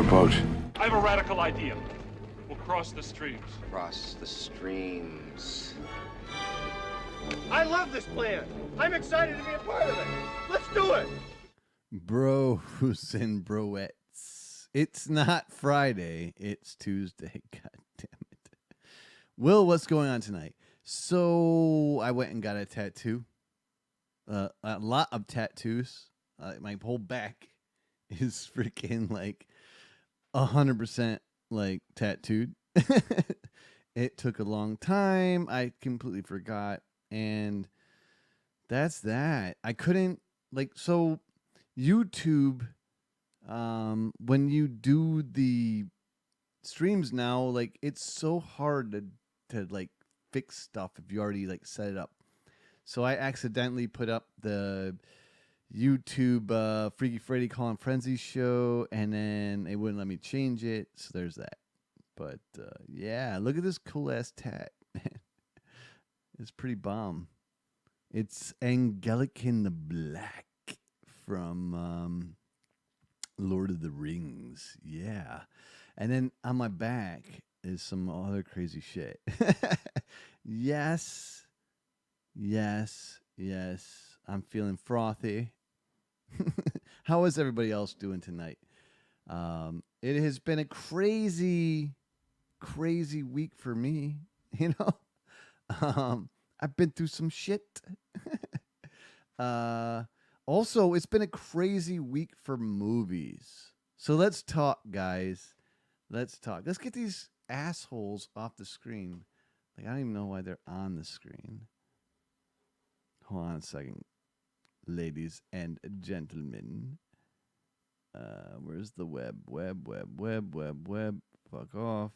boat? I have a radical idea. We'll cross the streams. Cross the streams. I love this plan. I'm excited to be a part of it. Let's do it. Bros and broettes. It's not Friday. It's Tuesday. God damn it. Will, what's going on tonight? So I went and got a tattoo. A lot of tattoos. My whole back is freaking like 100% like tattooed. It took a long time. I completely forgot. And that's that. I couldn't so YouTube, when you do the streams now, like it's so hard to like fix stuff if you already like set it up. So I accidentally put up the YouTube Freaky Freddy Calling Frenzy show, and then it wouldn't let me change it. So there's that. But yeah, look at this cool ass tat. It's pretty bomb. It's Angelican the Black from Lord of the Rings. Yeah. And then on my back is some other crazy shit. Yes. Yes. Yes. I'm feeling frothy. How is everybody else doing tonight? It has been a crazy week for me, you know? I've been through some shit. Also, it's been a crazy week for movies. So let's talk, guys. Let's talk. Let's get these assholes off the screen. Like, I don't even know why they're on the screen. Hold on a second, ladies and gentlemen. Where's the web? Web. Fuck off.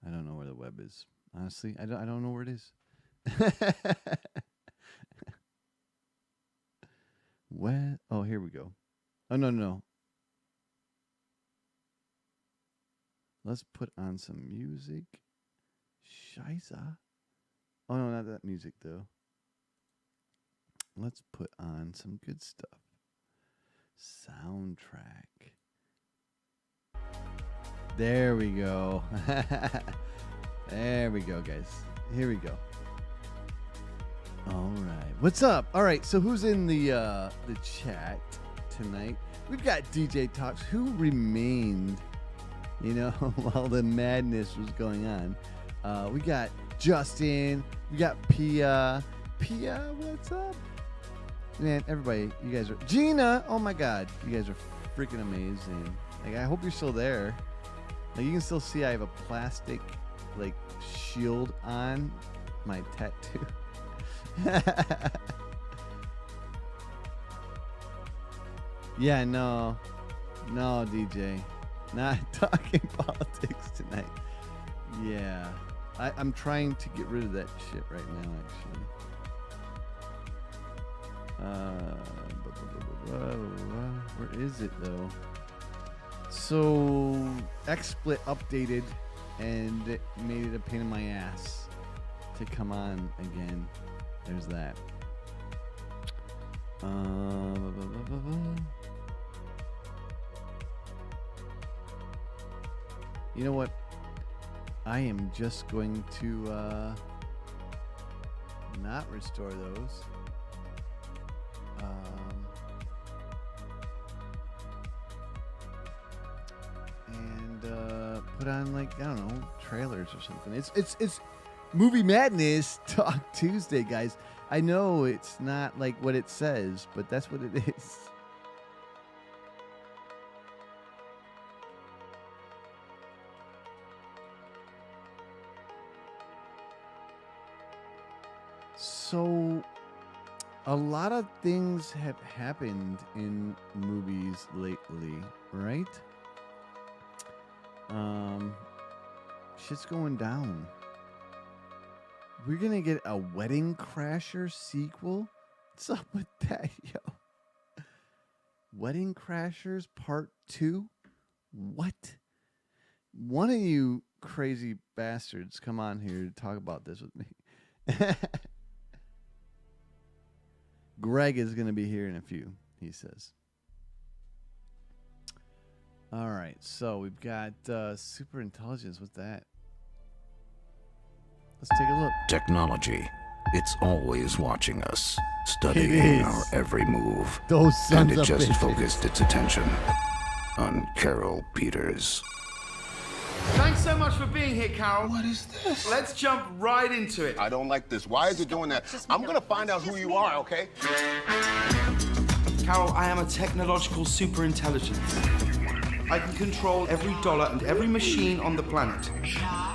I don't know where the web is. Honestly, I don't know where it is. Where? Oh, here we go. Oh, no. Let's put on some music. Scheisse. Oh, no, not that music, though. Let's put on some good stuff. Soundtrack. There we go. There we go, guys. Here we go. All right. What's up? All right. So who's in the chat tonight? We've got DJ Talks, who remained, you know, while the madness was going on. We got Justin. We got Pia. Pia, what's up? Man, everybody, you guys are... Gina! Oh, my God. You guys are freaking amazing. Like, I hope you're still there. Like, you can still see I have a plastic, like, shield on my tattoo. Yeah, no, DJ. Not talking politics tonight. Yeah. I'm trying to get rid of that shit right now, actually. Where is it, though? So, XSplit updated, and it made it a pain in my ass to come on again. There's that. You know what? I am just going to not restore those. And put on, like, I don't know, trailers or something. It's Movie Madness Talk Tuesday, guys. I know it's not like what it says, but that's what it is. So, a lot of things have happened in movies lately, right? Shit's going down. We're gonna get a Wedding Crasher sequel? What's up with that, yo? Wedding Crashers Part 2? What? One of you crazy bastards come on here to talk about this with me. Greg is going to be here in a few, he says. All right, so we've got super intelligence. What's that? Let's take a look. Technology. It's always watching us, It studying is. our every move. Those And sons it of just bitches. focused its attention on Carol Peters. Thanks so much for being here, Carol. What is this? Let's jump right into it. I don't like this. Why is it doing that? I'm gonna find out who you are, okay? Carol, I am a technological superintelligence. I can control every dollar and every machine on the planet.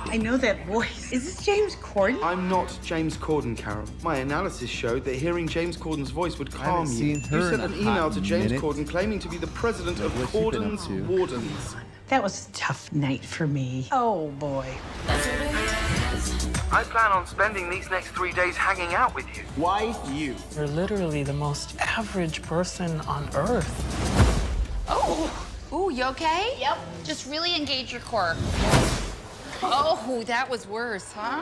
I know that voice. Is this James Corden? I'm not James Corden, Carol. My analysis showed that hearing James Corden's voice would calm you. seen her You sent in an a email hot to James minute. Corden claiming to be the president of What's she been up Corden's to? Wardens. That was a tough night for me. Oh boy. I plan on spending these next 3 days hanging out with you. Why you? You're literally the most average person on Earth. Oh, ooh, you okay? Yep. Just really engage your core. Oh, that was worse, huh?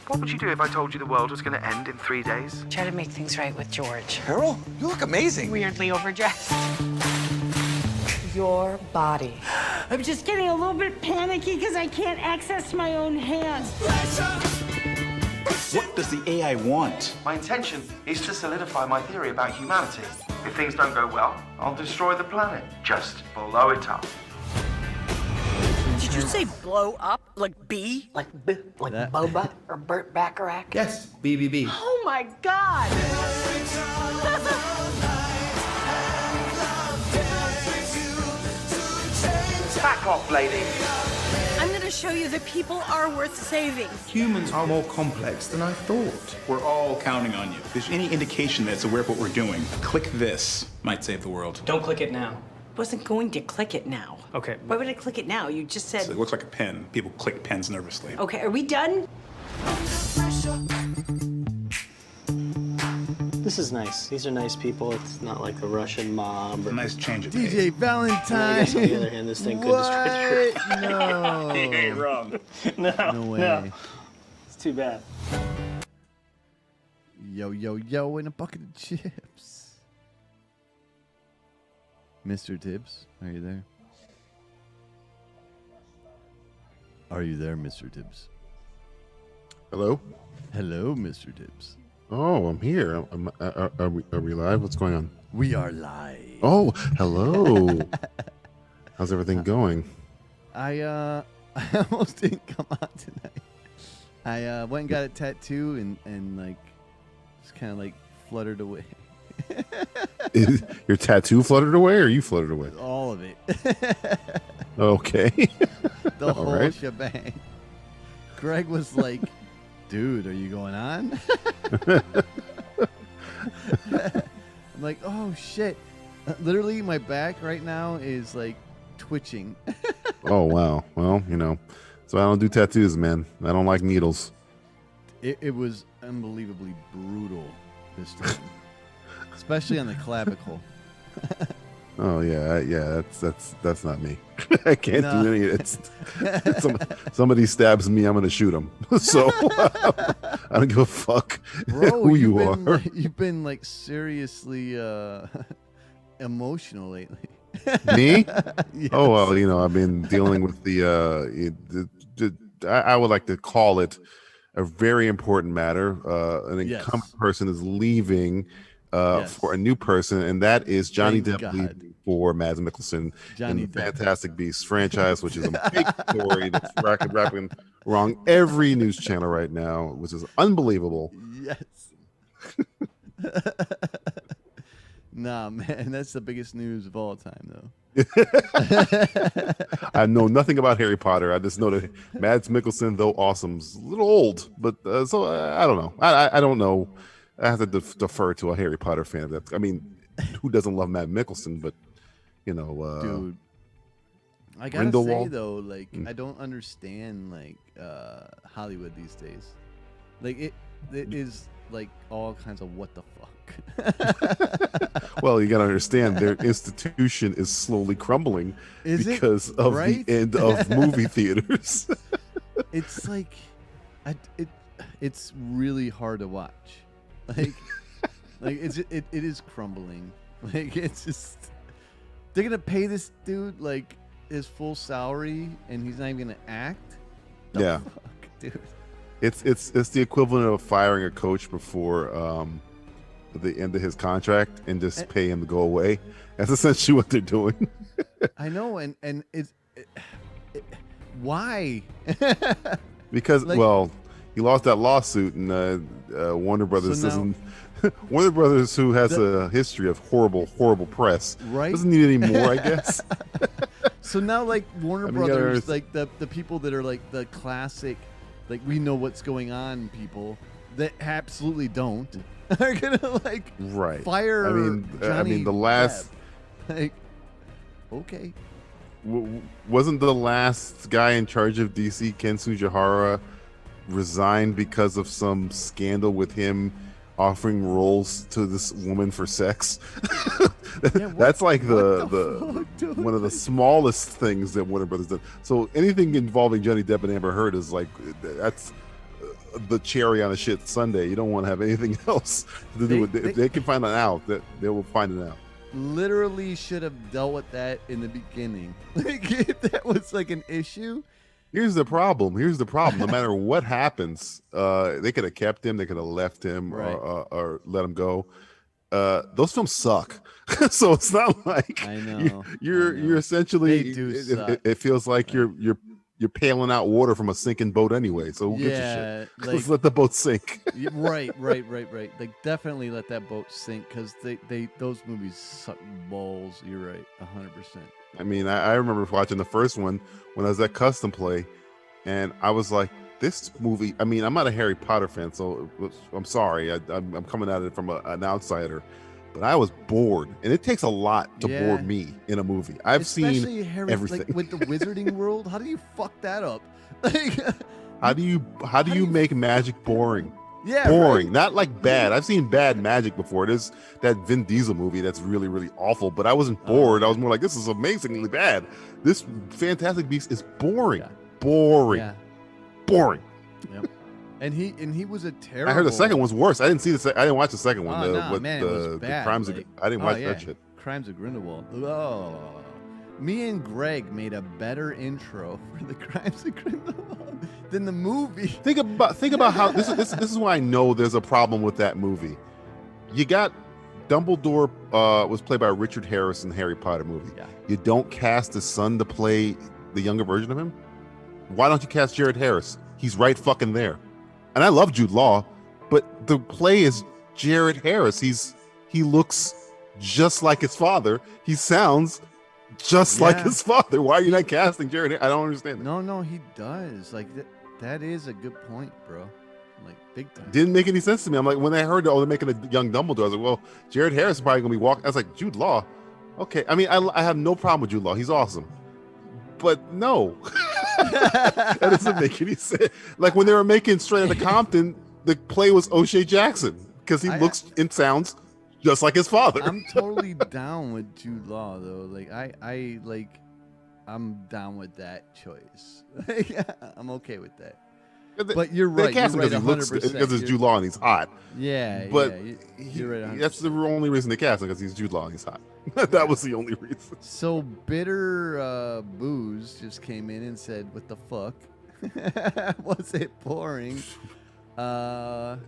What would you do if I told you the world was going to end in 3 days? Try to make things right with George. Carol, you look amazing. Weirdly overdressed. Your body. I'm just getting a little bit panicky because I can't access my own hands. What does the AI want? My intention is to solidify my theory about humanity. If things don't go well, I'll destroy the planet. Just blow it up. Did you say blow up? Like B? Like That- Boba or Burt Bacharach? Yes, BBB. Oh my God! Back off, lady. I'm gonna show you that people are worth saving. Humans are more complex than I thought. We're all counting on you. If there's any indication that it's aware of what we're doing, click this. Might save the world. Don't click it now. Wasn't going to click it now. Okay. Why would I click it now? You just said. So it looks like a pen. People click pens nervously. Okay, are we done? This is nice. These are nice people. It's not like the Russian mob. A nice change of DJ pace. I Valentine. guess on the other hand, this thing could destroy the What? No. You ain't wrong. No way. It's too bad. Yo, yo, yo, and a bucket of chips. Mr. Tibbs, are you there? Are you there, Mr. Tibbs? Hello? Hello, Mr. Tibbs. Oh, I'm here. Are we live? What's going on? We are live. Oh, hello. How's everything going? I almost didn't come on tonight. I went and got a tattoo and like just kind of like fluttered away. Your tattoo fluttered away or you fluttered away? All of it. Okay. The All whole right. shebang. Greg was like, dude, are you going on? I'm like, oh shit. Literally my back right now is like twitching. Oh, wow. Well, so I don't do tattoos, man. I don't like needles. It was unbelievably brutal this time. Especially on the clavicle. Oh yeah, that's not me. I can't No. do any of it. Somebody stabs me, I'm gonna shoot him. So I don't give a fuck Bro, who you you've are. been, like, you've been like seriously emotional lately. Me? Yes. Oh well, I've been dealing with I would like to call it a very important matter. An Yes. incumbent person is leaving Yes. for a new person, and that is Johnny Thank Depp God. leaving for Mads Mikkelsen Johnny in the Depp. Fantastic Beasts franchise, which is a big story that's rapping wrong every news channel right now, which is unbelievable. Yes. Nah, man, that's the biggest news of all time, though. I know nothing about Harry Potter. I just know that Mads Mikkelsen, though awesome, is a little old. But so I don't know. I don't know. I have to defer to a Harry Potter fan. Who doesn't love Mads Mikkelsen? But Dude, I gotta say Grindelwald? though, like I don't understand like Hollywood these days. Like it is like all kinds of what the fuck. well, you got to understand their institution is slowly crumbling Is it? because of Right? the end of movie theaters. It's like it's really hard to watch. Like it is crumbling. Like it's just They're gonna pay this dude like his full salary, and he's not even gonna act. The fuck, dude. It's the equivalent of firing a coach before the end of his contract and just pay him to go away. That's essentially what they're doing. I know, and why? Because he lost that lawsuit, and Warner Brothers doesn't. Warner Brothers, who has a history of horrible press, doesn't need any more, I guess. So now, like Warner Brothers, like the people that are like the classic, like we know what's going on, people that absolutely don't are gonna like fire. I mean, the last, like, okay, wasn't the last guy in charge of DC, Ken Sujihara, resigned because of some scandal with him offering roles to this woman for sex? That's like the one of the smallest things that Warner Brothers did. So anything involving Johnny Depp and Amber Heard is like, that's the cherry on a shit sundae. You don't want to have anything else to do with it. If they can find it out, that they will find it out. Literally should have dealt with that in the beginning. Like, if that was like an issue. Here's the problem. No matter what happens, they could have kept him. They could have left him or let him go. Those films suck. So it's not like I know you're essentially. They do suck. It feels like you're paling out water from a sinking boat anyway. So who gives a shit? Let's let the boat sink. Right. Like, definitely let that boat sink, because those movies suck balls. You're right, 100%. I mean, I remember watching the first one when I was at Custom Play, and I was like, this movie, I mean, I'm not a Harry Potter fan, so I'm sorry. I'm coming at it from an outsider, but I was bored, and it takes a lot to bore me in a movie. Especially seen Harry, everything. Like, with the Wizarding World, how do you fuck that up? Like, how do you make magic boring? Yeah, boring, not like bad. I've seen bad magic before. There's that Vin Diesel movie that's really, really awful, but I wasn't bored. I was more like, this is amazingly bad. This Fantastic Beast is boring. Boring. Yep. And he was a terrible. I heard the second one's worse. I didn't see I didn't watch the second one. It was bad. The Crimes of, I didn't watch that shit. Crimes of Grindelwald. Oh. Me and Greg made a better intro for the Crimes of Grindelwald than the movie. Think about how this is why I know there's a problem with that movie. You got Dumbledore was played by Richard Harris in the Harry Potter movie. Yeah. You don't cast his son to play the younger version of him? Why don't you cast Jared Harris? He's right fucking there. And I love Jude Law, but the play is Jared Harris. He looks just like his father. He sounds just like his father. Why are you not casting Jared? I don't understand that. No, he does. Like, that is a good point, bro. Like, big time. Didn't make any sense to me. I'm like, when I heard they're making a young Dumbledore, I was like, well, Jared Harris is probably gonna be walking. I was like, Jude Law. Okay, I mean, I have no problem with Jude Law. He's awesome, but no, that doesn't make any sense. Like when they were making Straight Outta Compton, the play was O'Shea Jackson because he looks and sounds just like his father. I'm totally down with Jude Law though. Like I'm down with that choice. I'm okay with that. But you're right. They cast him you're right, because he looks because it's Jude Law and he's hot. Yeah, but you're right. 100%. That's the only reason they cast him, because he's Jude Law and he's hot. That was the only reason. So Bitter Booze just came in and said, "What the fuck? Was it boring?"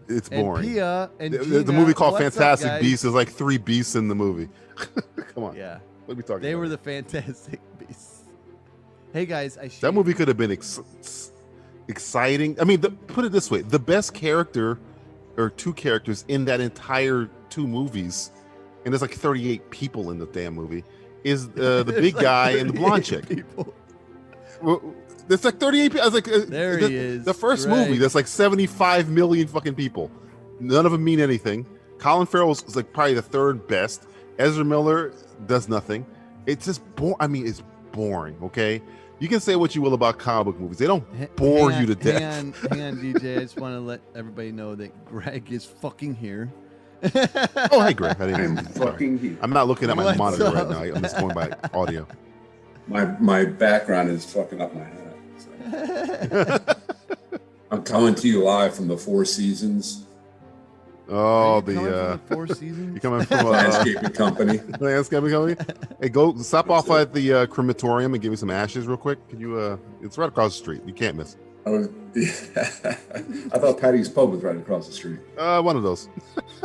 It's boring. And Pia and the movie called what's Fantastic up, Beasts. There's like 3 beasts in the movie. Come on. Yeah. What are we talking They about? were the Fantastic Beasts. Hey guys, that movie could have been exciting. I mean, put it this way: the best character or 2 characters in that entire 2 movies, and there's like 38 people in the damn movie, is the big like guy and the blonde chick. There's like 38 people. I was like, there he is. The first movie, there's like 75 million fucking people. None of them mean anything. Colin Farrell is like probably the 3rd best. Ezra Miller does nothing. It's just boring. I mean, it's boring. Okay. You can say what you will about comic book movies. They don't bore you to death. Hang on, DJ. I just want to let everybody know that Greg is fucking here. Oh, hey, Greg. I didn't I'm fucking here. I'm not looking at my What's monitor up? right now. I'm just going by audio. My background is fucking up my head. So. I'm coming to you live from the Four Seasons Oh, Are you coming from the Four you Seasons? coming from Landscaping company. landscaping company? Hey, go stop off at the crematorium and give me some ashes real quick. Can you? It's right across the street. You can't miss. I thought Patty's Pub was right across the street. One of those.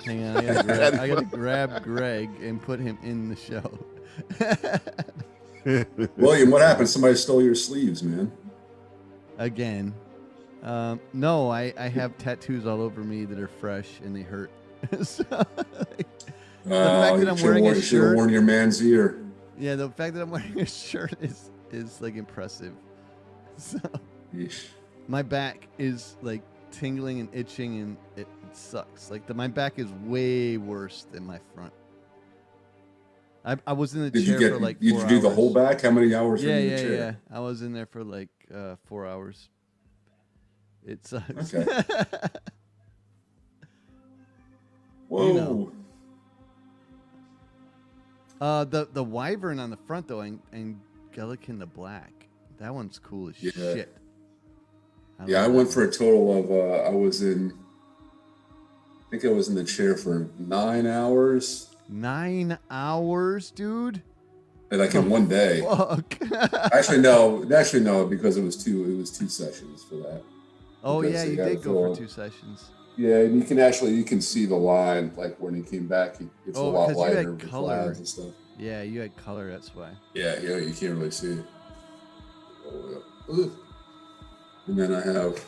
Hang on, I gotta grab Greg and put him in the show. William, what happened? Somebody stole your sleeves, man. Again. No, I have tattoos all over me that are fresh and they hurt. So, like, the fact that I'm wearing a You should have shirt. worn your man's ear. Yeah, the fact that I'm wearing a shirt is like impressive. So Yeesh. my back is like tingling and itching and it sucks. Like my back is way worse than my front. I was in the chair for like 4 hours. Did you do the whole back? How many hours were you in the chair? Yeah. I was in there for like 4 hours. It sucks. Okay. Whoa. You know. The wyvern on the front though, and Gillikin the Black. That one's cool as shit. I went for a total of I think I was in the chair for 9 hours. 9 hours, dude? Like in one day. Fuck. Actually no, because it was two sessions for that. Oh Because yeah, they you got did it go for full. 2 sessions. Yeah, and you can see the line, like when he came back, it's a lot 'cause you lighter had with color. clouds and stuff. Yeah, you had color, that's why. Yeah, you can't really see it. Oh, and then I have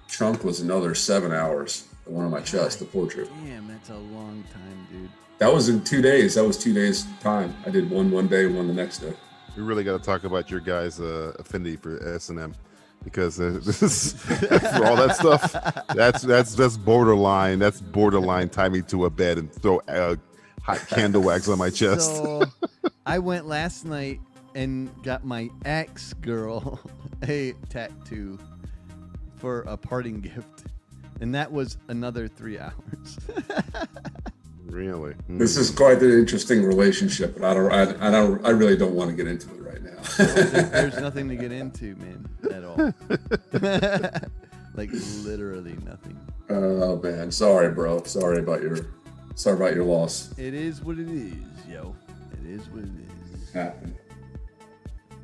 Chunk was another 7 hours, the one on my chest, the portrait. Damn, that's a long time, dude. That was in 2 days. That was 2 days time. I did one day, one the next day. We really got to talk about your guys' affinity for S&M, because this is for all that stuff. That's borderline. That's borderline. Tie me to a bed and throw hot candle wax on my chest. So I went last night and got my ex-girl a tattoo for a parting gift, and that was another 3 hours. Really? This is quite an interesting relationship, but I really don't want to get into it right now. There's nothing to get into, man, at all. Like literally nothing. Oh man, sorry, bro. Sorry about your loss. It is what it is, yo. It is what it is. Happened.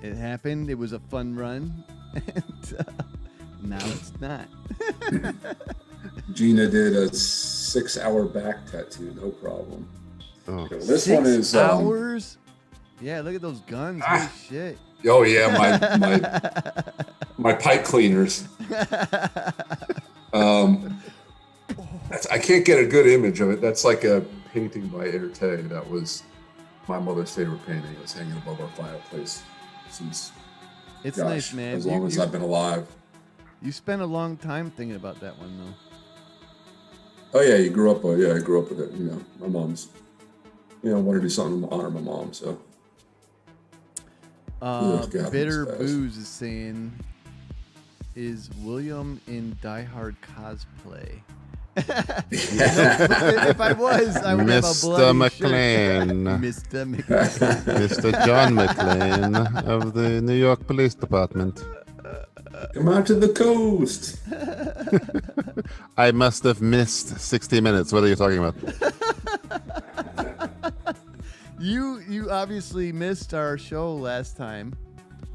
It happened. It was a fun run, and now it's not. Gina did a 6-hour back tattoo, no problem. Oh. This 6 one is hours. Yeah, look at those guns. Holy shit. Oh yeah, my pipe cleaners. I can't get a good image of it. That's like a painting by Erte. That was my mother's favorite painting. It was hanging above our fireplace since It's nice, man. as long as I've been alive. You spent a long time thinking about that one, though. Oh yeah, I grew up with it. You know, my mom's. You know, wanted to do something to honor my mom. So. Bitter Booze is saying, "Is William in Die Hard cosplay?" If I was, I would have a bloody McClane. Mr. McClane. Mr. John McClane of the New York Police Department. Come out to the coast. I must have missed 60 minutes. What are you talking about? You obviously missed our show last time,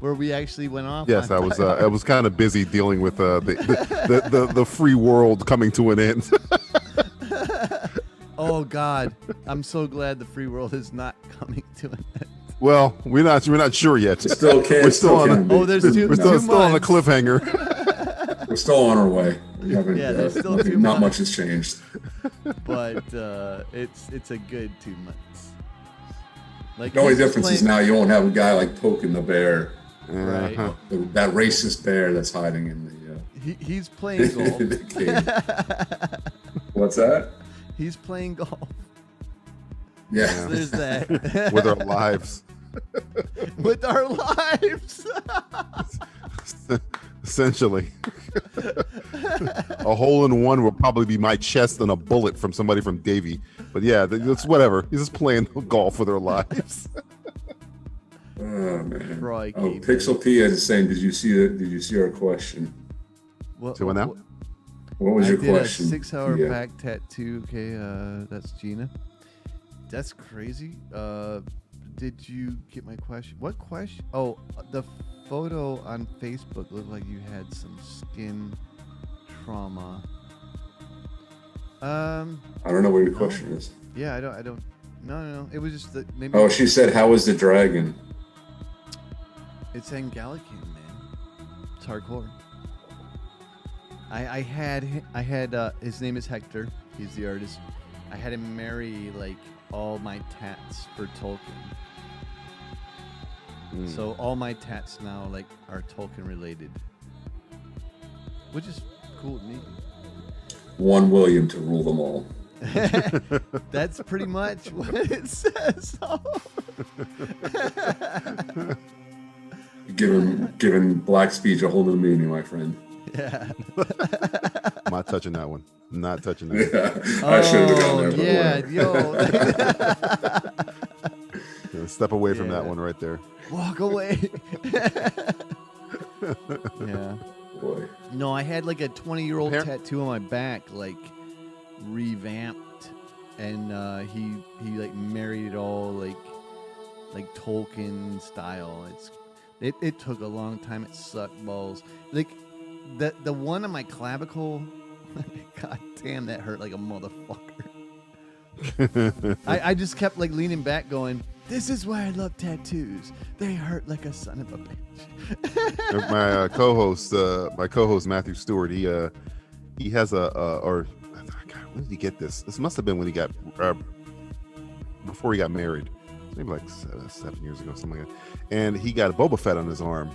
where we actually went off. Yes, I was kind of busy dealing with the free world coming to an end. Oh God, I'm so glad the free world is not coming to an end. Well, we're not sure yet. Still can. We're still on. There's two. We're still on a cliffhanger. We're still on our way. We haven't. There's still 2 not months. much has changed. But it's a good 2 months. Like The only he's difference is playing- now you won't have a guy like poking the bear, Right. that racist bear that's hiding in the. He's playing golf. the cave. What's that? He's playing golf. Yeah. So there's that. With our lives. With our lives. Essentially. A hole in one will probably be my chest and a bullet from somebody from Davy. But yeah, it's whatever. He's just playing golf with our lives. Oh man. Pixel P is saying, did you see our question? What now? What was I your did question? a 6-hour Yeah. back tattoo. Okay, that's Gina. That's crazy. Did you get my question? What question? Oh, the photo on Facebook looked like you had some skin trauma. I don't know what your question is. Yeah, I don't. No. It was just that maybe. Oh, she said, "How was the dragon?" It's Angelican, man. It's hardcore. I had his name is Hector. He's the artist. I had him marry like all my tats for Tolkien. So all my tats now like are Tolkien related, which is cool to me. One William to rule them all. That's pretty much what it says. Giving black speech a whole new meaning, my friend. Yeah. I'm not touching that one. Not touching that. Yeah, I should have gone there. Yo. Step away from that one right there. Walk away. Yeah. Boy. No, I had like a 20-year-old tattoo on my back, like revamped, and he like married it all like Tolkien style. It took a long time. It sucked balls. Like the one on my clavicle. God damn, that hurt like a motherfucker. I just kept like leaning back, going, "This is why I love tattoos. They hurt like a son of a bitch." My co-host Matthew Stewart, he has or God, when did he get this? This must have been when he got before he got married, maybe like 7 years ago, something like that. And he got a Boba Fett on his arm,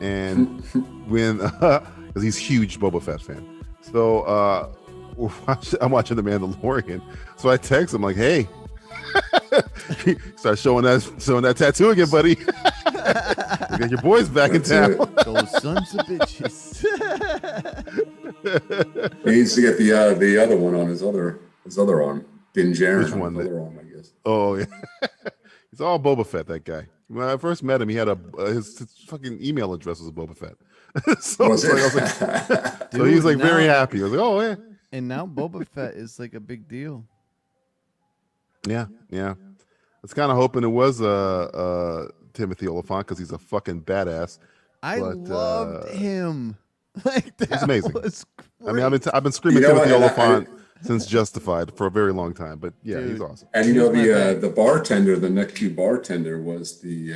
and when because he's a huge Boba Fett fan. So I'm watching The Mandalorian, so I text him like, "Hey." Start showing that tattoo again, buddy. You got your boys back in town. Those sons of bitches. He needs to get the other one on his other arm. Din Djarin. Which one? On his other arm, I guess. Oh yeah, he's all Boba Fett. That guy. When I first met him, he had his fucking email address was Boba Fett. So, Was it? I was like, so he's like very happy. I was like, oh yeah. And now Boba Fett is like a big deal. Yeah. I was kind of hoping it was Timothy Olyphant because he's a fucking badass. I loved him. Like that He's amazing. was I mean, I've been screaming Timothy Olyphant since Justified for a very long time, but yeah, Dude. he's awesome. And you know the bartender, the next Q bartender was the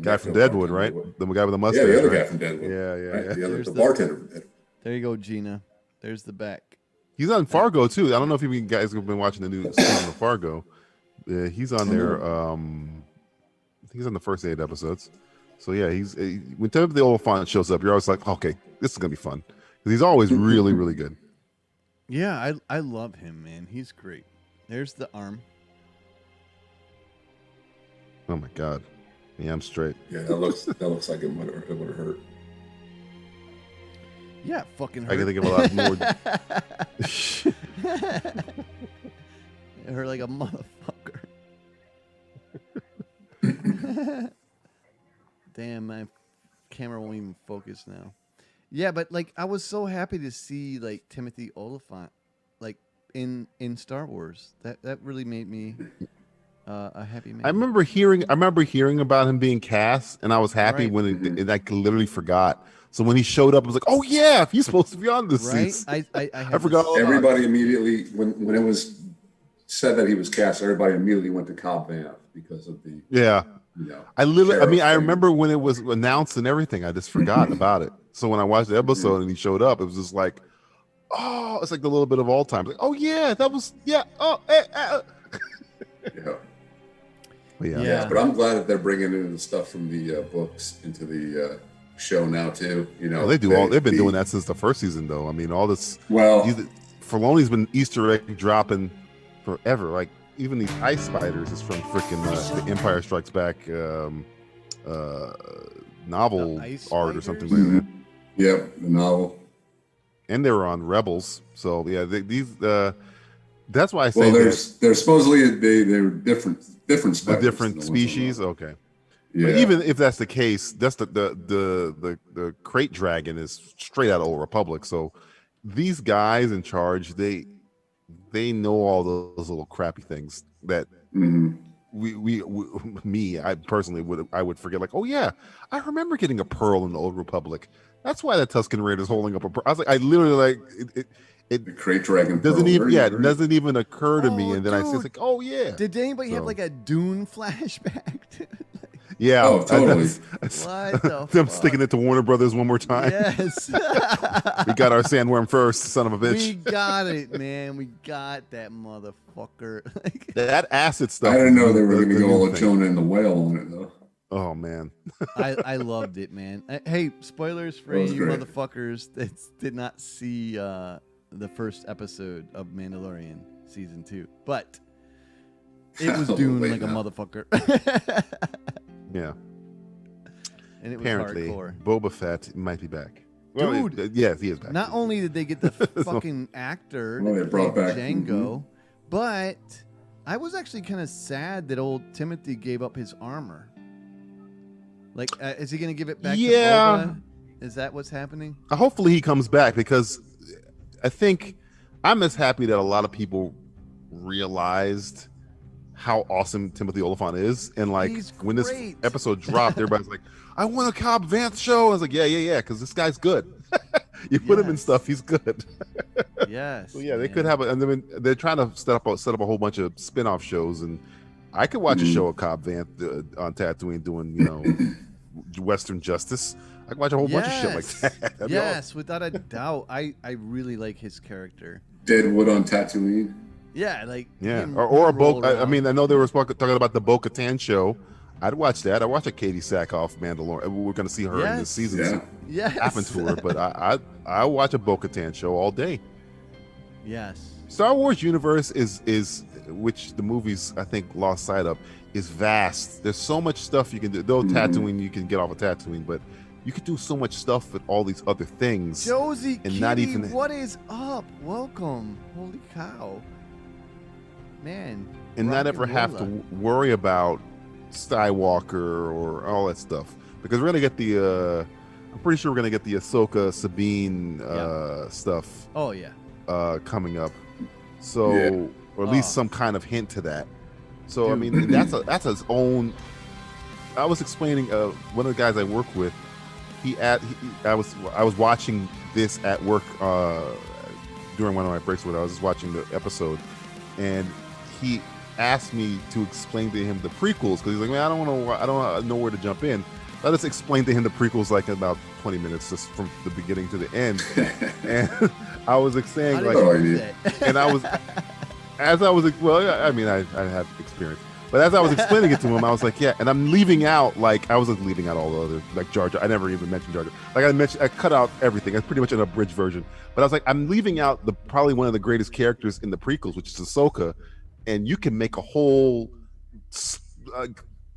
Guy from Deadwood, right? The guy with the mustache. Yeah, the other right? guy from Deadwood. Yeah. Right? The bartender from Deadwood. There you go, Gina. There's the back. He's on Fargo too. I don't know if you guys have been watching the new season of Fargo. He's on there. I think he's on the first 8 episodes. So yeah, when Timothy Olyphant shows up, you're always like, okay, this is gonna be fun because he's always really, really good. Yeah, I love him, man. He's great. There's the arm. Oh my god, yeah, I'm straight. Yeah, that looks like it would have hurt. Yeah, fucking hurt. I can think of a lot more. It hurt like a motherfucker. Damn, my camera won't even focus now. Yeah, but like I was so happy to see like Timothy Olyphant like in Star Wars. That really made me a happy man. I remember hearing about him being cast, and I was happy Right. when I literally forgot. So when he showed up, I was like, "Oh yeah, he's supposed to be on this Right? season." I forgot all about it. Everybody immediately when it was said that he was cast, everybody immediately went to Cobb Vanth because of the Yeah. you know. I sheriff I thing. remember when it was announced and everything. I just forgot about it. So when I watched the episode and he showed up, it was just like, oh, it's like the little bit of all time. Like, oh yeah, that was Oh, Yeah. But yeah. Yeah, but I'm glad that they're bringing in the stuff from the books into the show now too. You know, Well, they've been doing that since the first season, though. I mean, all this. Well, Filoni's been Easter egg dropping forever. Like even these ice spiders is from freaking the Empire Strikes Back novel art or something like that. Yep, the novel. And they were on Rebels, so yeah, that's why I say Well, there's supposedly they're different spiders. the different species. Okay. Yeah. But even if that's the case, that's the crate dragon is straight out of Old Republic. So these guys in charge, they know all those little crappy things that I personally would forget. Like, oh yeah, I remember getting a pearl in the Old Republic. That's why the Tusken Raider's holding up a pearl. I was like, I literally like it the Crate Dragon doesn't pearl. even it doesn't even occur to me. And then I say, it's like, oh yeah. Did anybody have like a Dune flashback? Yeah. Oh, totally. What the them fuck? sticking it to Warner Brothers one more time. Yes. We got our sandworm first, son of a bitch. We got it, man. We got that motherfucker. That acid stuff. I didn't know they were going to go all Jonah and the whale on it though. Oh man. I loved it, man. Hey, spoilers for That was you great. motherfuckers that did not see the first episode of Mandalorian season 2, but it was Dune Wait, like a no. motherfucker. Yeah. And it was Apparently, hardcore. Boba Fett might be back. Dude. Yes, he is back. Not only did they get the fucking actor Well, they that brought played back- Django, but I was actually kind of sad that old Timothy gave up his armor. Like, is he going to give it back to Boba? Is that what's happening? Hopefully he comes back, because I think I'm as happy that a lot of people realized how awesome Timothy Olyphant is, and like He's when this great. episode dropped, everybody's like, "I want a Cobb Vanth show." I was like, "Yeah," because this guy's good. You put him in Yes. stuff, he's good. Yes. So yeah, they man. could have, and then they're trying to set up a whole bunch of spin-off shows, and I could watch a show of Cobb Vanth on Tatooine doing Western Justice. I could watch a whole bunch of shit like that. That'd be Yes, awesome. without a doubt. I really like his character. Deadwood on Tatooine. Yeah, like Yeah, him or a roll Bo. I around. mean, I know they were talking about the Bo-Katan show. I'd watch that. I watch a Katie Sackhoff Mandalorian. We're going to see her in this Yes. season. Yeah. So Yes. happen to her, but I watch a Bo-Katan show all day. Yes. Star Wars universe is which the movies I think lost sight of, is vast. There's so much stuff you can do. Though Tatooine, you can get off of Tatooine, but you could do so much stuff with all these other things. Josie, and not Kitty, even what is up? Welcome. Holy cow. Man. and not rock ever have to rolla. worry about Skywalker or all that stuff, because we're gonna get the I'm pretty sure we're gonna get the Ahsoka Sabine stuff Oh, yeah. coming up, so Yeah. or at least Oh. some kind of hint to that. So I Dude. mean, that's his own. I was explaining one of the guys I work with. I was watching this at work during one of my breaks. Where I was just watching the episode, and he asked me to explain to him the prequels, because he's like, man, I don't know where to jump in. Let us explain to him the prequels like in about 20 minutes, just from the beginning to the end. And I was saying How like, did you do that? and I was, as I was, well, I mean, I have experience, but as I was explaining it to him, I was like, yeah, and I'm leaving out, like, I wasn't leaving out all the other, like Jar Jar. I never even mentioned Jar Jar. Like I cut out everything. It's pretty much an abridged version. But I was like, I'm leaving out probably one of the greatest characters in the prequels, which is Ahsoka, and you can make a whole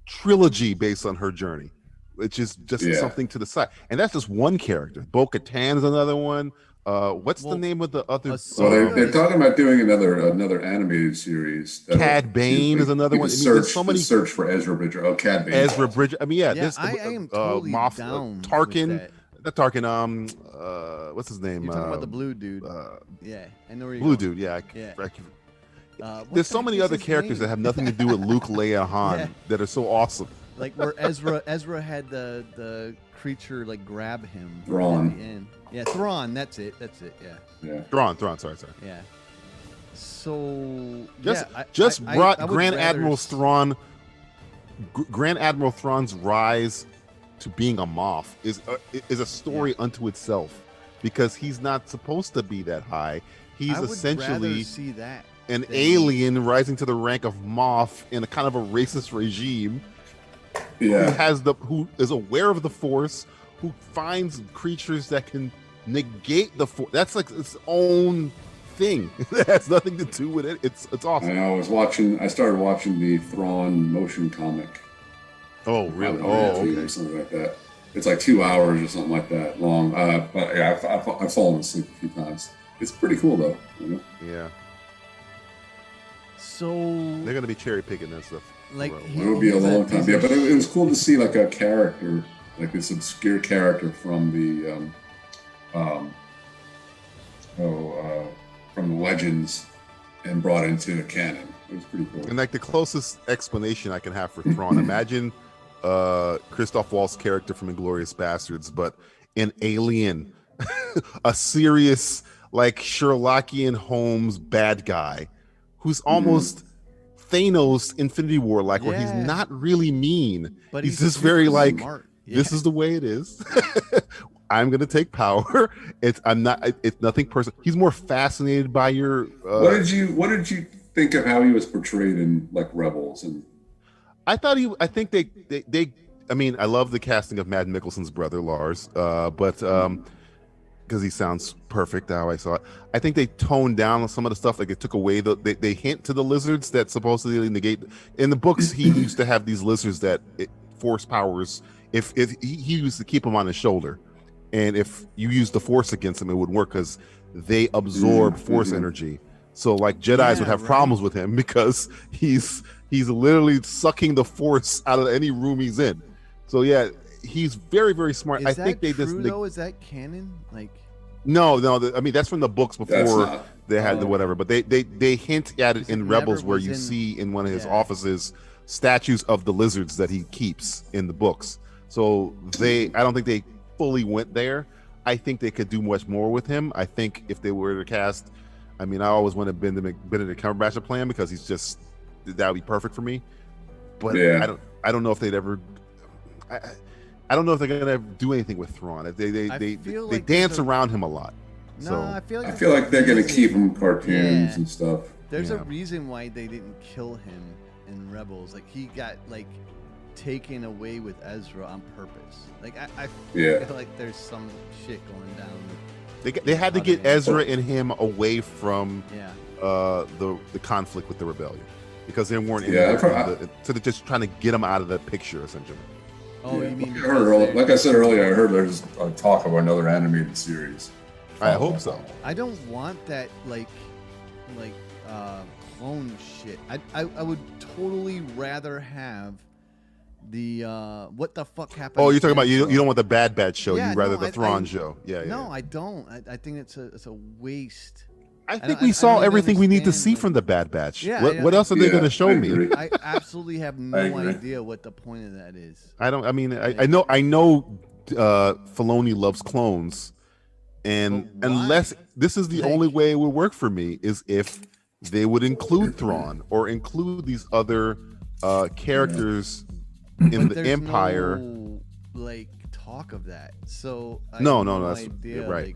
trilogy based on her journey, which is just something to the side. And that's just one character. Bo-Katan's another one. What's the name of the other? Well, they're talking about doing another animated series. Cad Bane is another one. I mean, there's so many. Search for Ezra Bridger. Oh, Cad Bane. Ezra Bridger. I mean, yeah. Yeah, This I am totally down with Tarkin. that. Not Tarkin. What's his name? You're talking about the blue dude. Yeah, I know where you're Blue going. dude. Yeah. Yeah. What There's the so heck many is other his characters name? that have nothing to do with Luke, Leia, Han Yeah. that are so awesome. Like where Ezra had the creature like grab him Thrawn. at the end. Yeah, Thrawn. That's it. Yeah. Yeah. Thrawn. Sorry. Yeah. So Just I brought would Grand rather Admiral Thrawn. Grand Admiral Thrawn's rise to being a Moff is a story unto itself, because he's not supposed to be that high. He's I would essentially rather see that an than- alien rising to the rank of Moff in a kind of a racist regime. Yeah. Who is aware of the Force, who finds creatures that can negate the Force. That's like its own thing. It has nothing to do with it. It's awesome. I started watching the Thrawn motion comic. Oh, really? On Oh, YouTube okay. or something like that. It's like 2 hours or something like that long. But yeah, I've fallen asleep a few times. It's pretty cool though. You know? Yeah. So They're gonna be cherry picking that stuff. like It would be a long time. Yeah, but it was cool to see like a character, like this obscure character from the from the legends and brought into canon. It was pretty cool. And like the closest explanation I can have for Thrawn, imagine Christoph Waltz's character from Inglourious Bastards, but an alien, a serious like Sherlockian Holmes bad guy who's almost Thanos Infinity War like, where he's not really mean, but he's just very like, this is the way it is. I'm gonna take power. It's nothing personal. He's more fascinated by your what did you think of how he was portrayed in like Rebels? And I think they I mean, I love the casting of Mads Mikkelsen's brother Lars, but because he sounds perfect how I saw it. I think they toned down some of the stuff. Like they took away they hint to the lizards that supposedly negate. In the books, he used to have these lizards that force powers. If he used to keep them on his shoulder, and if you use the force against them, it would work because they absorb force energy. So like Jedis would have problems with him because he's literally sucking the force out of any room he's in. So yeah, he's very, very smart. Is I that think they true, just though? Is that canon? Like, no. I mean, that's from the books before they had the whatever. But they hint at it in Rebels, where you see in one of his offices statues of the lizards that he keeps in the books. So I don't think they fully went there. I think they could do much more with him. I think if they were to cast, I mean, I always wanted Benedict Cumberbatch to play him because he's just, that would be perfect for me. But I don't know if they'd ever. I don't know if they're gonna do anything with Thrawn. They dance around him a lot. No, so I feel like they're gonna keep him cartoons and stuff. There's a reason why they didn't kill him in Rebels. Like he got like taken away with Ezra on purpose. Like I feel like there's some shit going down. They had to get Ezra and him away from the conflict with the rebellion because they weren't so they're just trying to get him out of the picture essentially. Oh, you mean like I said earlier, I heard there's a talk of another animated series. I hope so. I don't want that like clone shit. I would totally rather have the what the fuck happened. Oh, you're talking about you don't want the Bad Batch show. Yeah, You'd rather the Thrawn show. No, I don't. I think it's a waste. I think we saw everything we need to see from the Bad Batch. What else are they going to show me? I absolutely have no idea what the point of that is. I don't. I mean, I know Filoni loves clones, and unless this is the only way it would work for me is if they would include Thrawn or include these other characters in the Empire. No, like talk of that. So no, that's idea, right.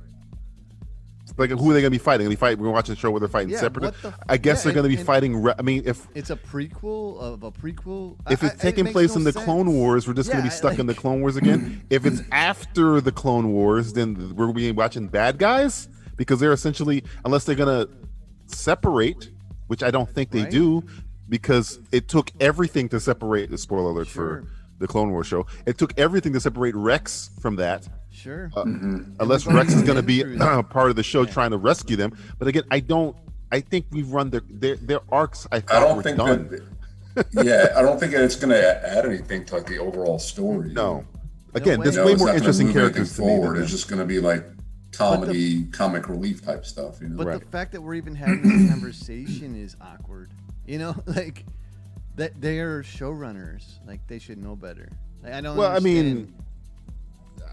Like who are they going to be fighting? We're watching the show where they're fighting separate. I guess they're going to be fighting. I mean, if it's a prequel of a prequel, if it's taking place in the Clone Wars, we're just going to be stuck in the Clone Wars again. If it's after the Clone Wars, then we're going to be watching bad guys because they're essentially, unless they're going to separate, which I don't think they do, because it took everything to separate. The spoiler alert for the Clone Wars show. It took everything to separate Rex from that. Sure. Unless Rex is going to be part of the show trying to rescue them. But again, I think we've run their arcs. I don't think done. I don't think it's going to add anything to like the overall story. No. Again, there's way more interesting characters forward. It's just going to be like comedy, comic relief type stuff. You know? But the fact that we're even having this conversation is awkward. You know, like that they're showrunners. Like they should know better. Like, I don't. Well, understand. I mean.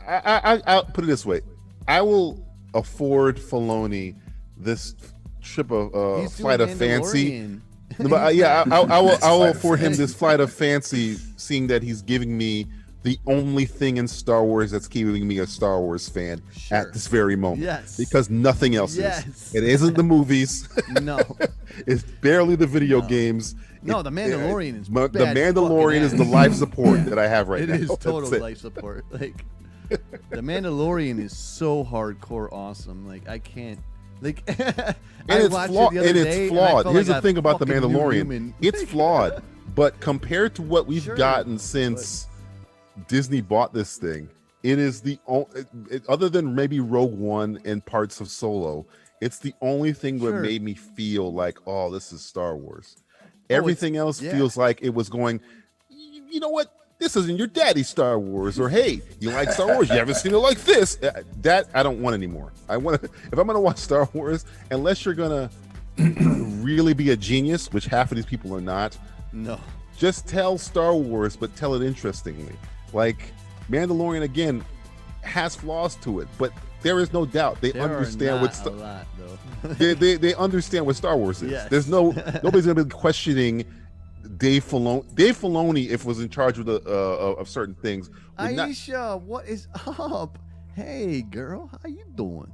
I'll put it this way: I will afford Filoni this trip of flight of fancy. But I will afford him this flight of fancy, seeing that he's giving me the only thing in Star Wars that's keeping me a Star Wars fan at this very moment. Yes, because nothing else is. It isn't the movies. No, it's barely the video games. No, the Mandalorian is the Mandalorian is the life support that I have right now. It is total life support. Like. The Mandalorian is so hardcore awesome. Like I can't. Like and it's flawed. Here's the thing about the Mandalorian. It's flawed, but compared to what we've gotten since Disney bought this thing, it is the only. Other than maybe Rogue One and parts of Solo, it's the only thing that made me feel like, oh, this is Star Wars. Everything else feels like it was going. You know what? this isn't your daddy's Star Wars, or hey, you like Star Wars, you haven't seen it like this. That I don't want anymore. I want to, if I'm gonna watch Star Wars, unless you're gonna really be a genius, which half of these people are not. No. Just tell Star Wars, but tell it interestingly. Like Mandalorian again has flaws to it, but there is no doubt they understand what a lot, though. they understand what Star Wars is. Yes. There's nobody's gonna be questioning Dave Filoni. Dave Filoni, if was in charge of certain things, would not. Aisha, what is up? Hey, girl, how you doing?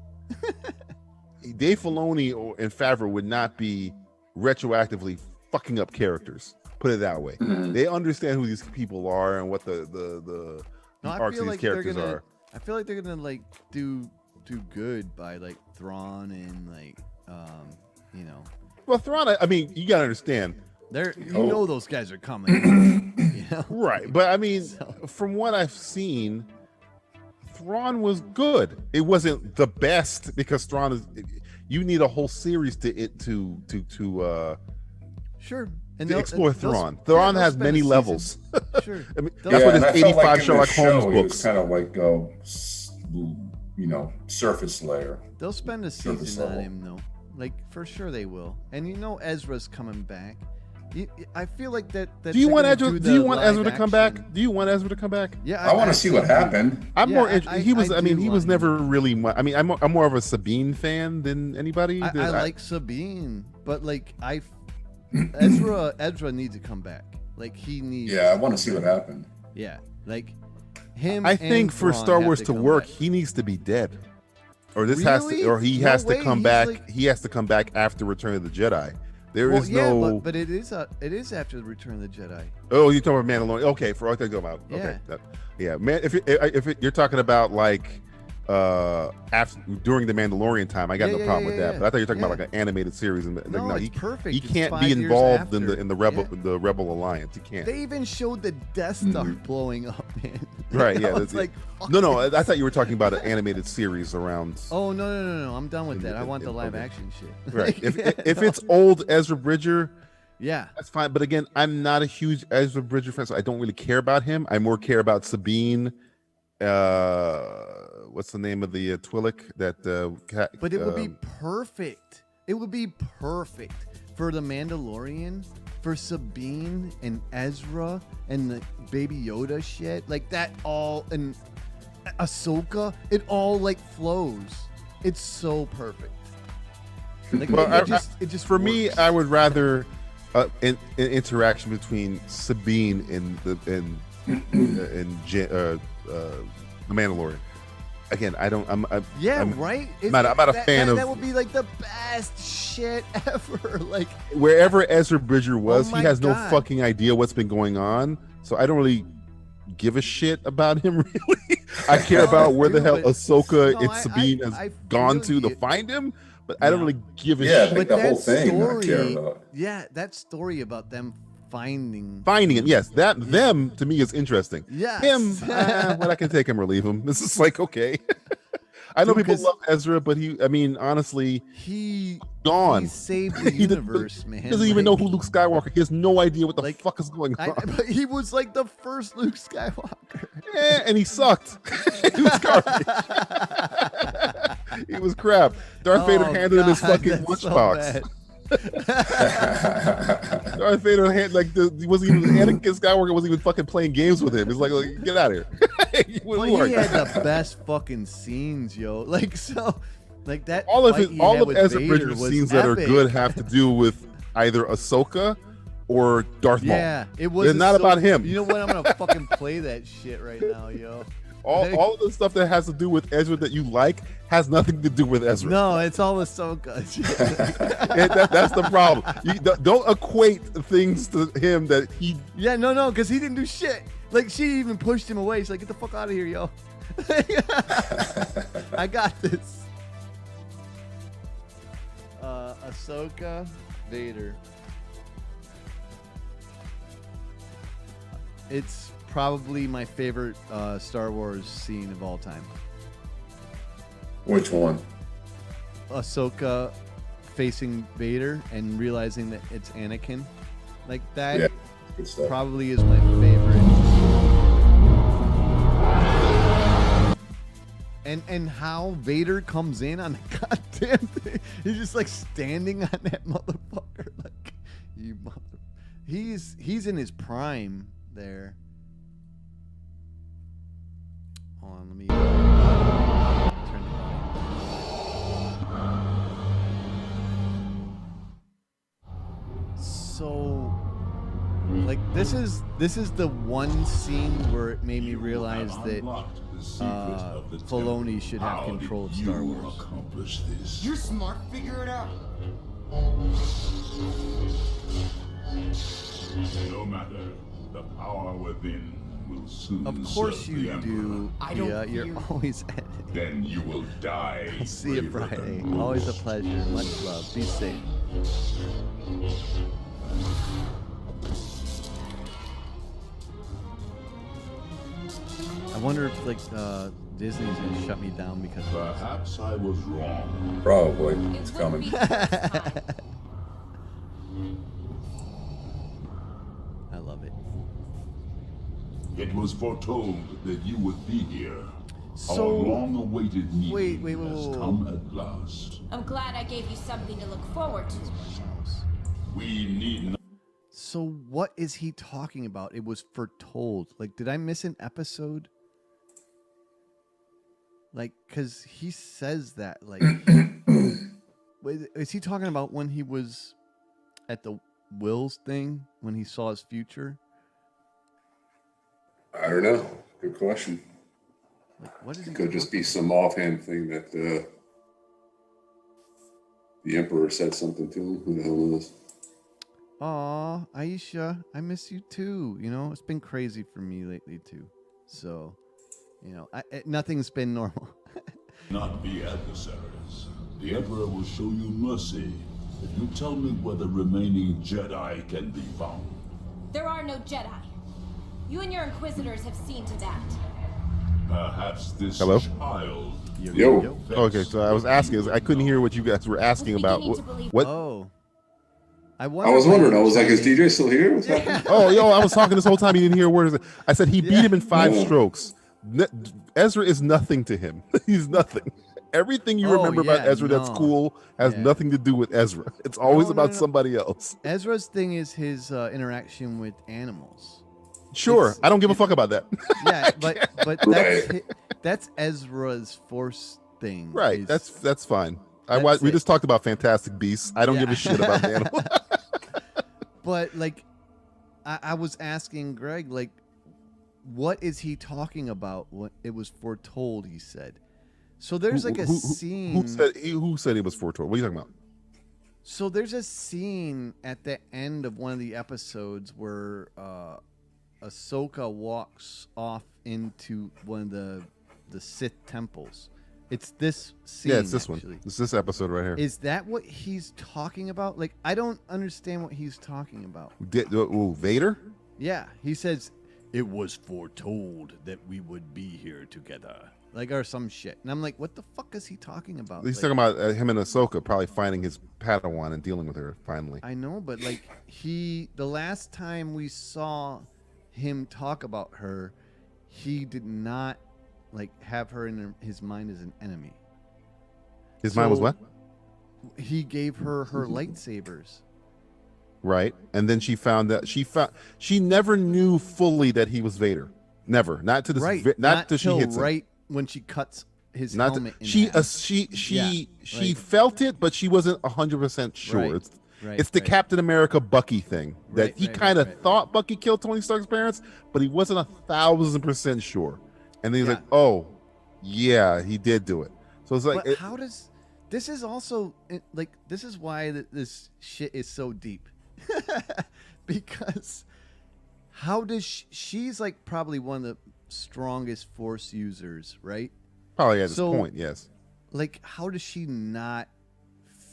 Dave Filoni and Favreau would not be retroactively fucking up characters. Put it that way. They understand who these people are and what the arcs of these characters are. I feel like they're gonna like do good by like Thrawn and like you know. Well, Thrawn, I mean, you gotta understand. You know those guys are coming. You know? Right, but I mean, from what I've seen, Thrawn was good. It wasn't the best because Thrawn is. You need a whole series to sure. And explore Thrawn. Thrawn has many levels. Sure. I mean, that's what his 85 Sherlock Holmes books. Kind of like surface layer. They'll spend a season on him though. Like for sure they will. And you know Ezra's coming back. I feel like that. Do you want Ezra? Do you want Ezra to come back? Do you want Ezra to come back? Yeah, I want to see what happened. I'm more. He was. I mean, he was never really. I mean, I'm more of a Sabine fan than anybody. I like Sabine, but like Ezra needs to come back. Like he needs. Yeah, I want to see what happened. Yeah, like him. I think for Star Wars to work, he needs to be dead, or this has to, or he has to come back. Like, he has to come back after Return of the Jedi. There is no. But it is after the Return of the Jedi. Oh, you're talking about Mandalorian? Okay, for what I go about. Okay, yeah, man. If you're talking about like after during the Mandalorian time, I got no problem with that. But I thought you were talking about like an animated series. And no, like, it's perfect. He can't be involved in the Rebel Alliance. He can't. They even showed the Death Star blowing up, man. Right? Yeah. It's like no. I thought you were talking about an animated series around. Oh no! I'm done with that. I want the live action shit. Right. If it's old Ezra Bridger. Yeah, that's fine. But again, I'm not a huge Ezra Bridger fan, so I don't really care about him. I more care about Sabine. What's the name of the Twi'lek that? But it would be perfect. It would be perfect for the Mandalorian, for Sabine and Ezra and the Baby Yoda shit, like that all, and Ahsoka. It all like flows. It's so perfect. Like, well, it just for works. me, I would rather an interaction between Sabine and the Mandalorian. Again, I don't. I'm right. I'm not a fan of. That would be like the best shit ever. Like wherever Ezra Bridger was, oh he has no God. fucking idea what's been going on. So I don't really give a shit about him. Really, I care about where the hell Ahsoka and Sabine has gone to find him. But I don't really give a shit. Yeah, like the whole thing I care about. Yeah, that story about them finding it. Yes, them to me is interesting. Yes. Him, well, I can take him or leave him. This is like okay. I know people love Ezra, but honestly, he saved the universe, man. He doesn't even know who Luke Skywalker. He has no idea what the fuck is going on. But he was like the first Luke Skywalker. Yeah, and he sucked. He was garbage. He was crap. Darth Vader handed him his fucking lunchbox. Darth Vader he wasn't even Anakin Skywalker wasn't even fucking playing games with him. He's like get out of here. He had the best fucking scenes, yo. Like that. All of Ezra Bridger's scenes that are good have to do with either Ahsoka or Darth Maul. Yeah, it was. They're not about him. You know what? I'm gonna fucking play that shit right now, yo. All of the stuff that has to do with Ezra that you like has nothing to do with Ezra. No, it's all Ahsoka. That's the problem. You don't equate things to him that he. Yeah, no, because he didn't do shit. Like she even pushed him away. She's like, "Get the fuck out of here, yo." I got this. Ahsoka, Vader. It's probably my favorite Star Wars scene of all time. Which one? Ahsoka facing Vader and realizing that it's Anakin. Like that probably is my favorite And how Vader comes in on the goddamn thing. He's just like standing on that motherfucker. Like, you mother. He's in his prime there. Hold on, let me turn it on. So, like, this is the one scene where it made me realize that Filoni should have control of Star Wars. You're smart. Figure it out. No matter, the power within will soon. Of course serve you the Emperor. do. Yeah, you're always editing. Then you will die. I'll see you Friday. Always a pleasure. Much love. Be safe. I wonder if like Disney's gonna shut me down because perhaps I was wrong. Probably. It's coming. I love it. It was foretold that you would be here. So, our long-awaited meeting wait, has come at last. I'm glad I gave you something to look forward to. We need. So what is he talking about? It was foretold. Like, did I miss an episode? Like, because he says that. Like, wait, is he talking about when he was at the Wills thing when he saw his future? I don't know. Good question. Like, what is it could just be some offhand thing that the Emperor said something to him. Who the hell knows? Aw, Aisha, I miss you too. You know, it's been crazy for me lately too. So, you know, nothing's been normal. Not be adversaries. The Emperor will show you mercy if you tell me where the remaining Jedi can be found. There are no Jedi. You and your Inquisitors have seen to that. Perhaps this Hello? child. Yo. Okay, so I was asking. I couldn't hear what you guys were asking about. What? Oh. I was wondering. I was like, is DJ still here? What's happening? Oh, yo, I was talking this whole time. He didn't hear words. I said he beat him in 5 strokes. Ezra is nothing to him. He's nothing. Everything you remember about Ezra that's cool has nothing to do with Ezra. It's always about somebody else. Ezra's thing is his interaction with animals. Sure, I don't give a fuck about that. Yeah, but that's Ezra's Force thing. Right, that's fine. We just talked about Fantastic Beasts. I don't give a shit about the animal. But like, I was asking Greg, like, what is he talking about? What it was foretold, he said. So there's like a scene. Who said it was foretold? What are you talking about? So there's a scene at the end of one of the episodes where Ahsoka walks off into one of the Sith temples. It's this scene. Yeah, it's this actually. one. It's this episode right here. Is that what he's talking about? Like, I don't understand what he's talking about. Vader? Yeah, he says, it was foretold that we would be here together. Like, or some shit. And I'm like, what the fuck is he talking about? He's like, talking about him and Ahsoka probably finding his Padawan and dealing with her finally. I know, but like, the last time we saw him talk about her, he did not like have her in his mind as an enemy. His mind was what? He gave her lightsabers. Right, and then she found that she never knew fully that he was Vader. Never, not to this. Right, not till she hits him. Right when she cuts his not helmet. She felt it, but she wasn't 100% sure. Right. It's the Captain America Bucky thing that he kind of thought Bucky killed Tony Stark's parents, but he wasn't 1,000% sure. And then he's like, "Oh, yeah, he did do it." So it's like, but how does this is also like this is why this shit is so deep, because how does she's like probably one of the strongest Force users, right? Probably at this point, yes. Like, how does she not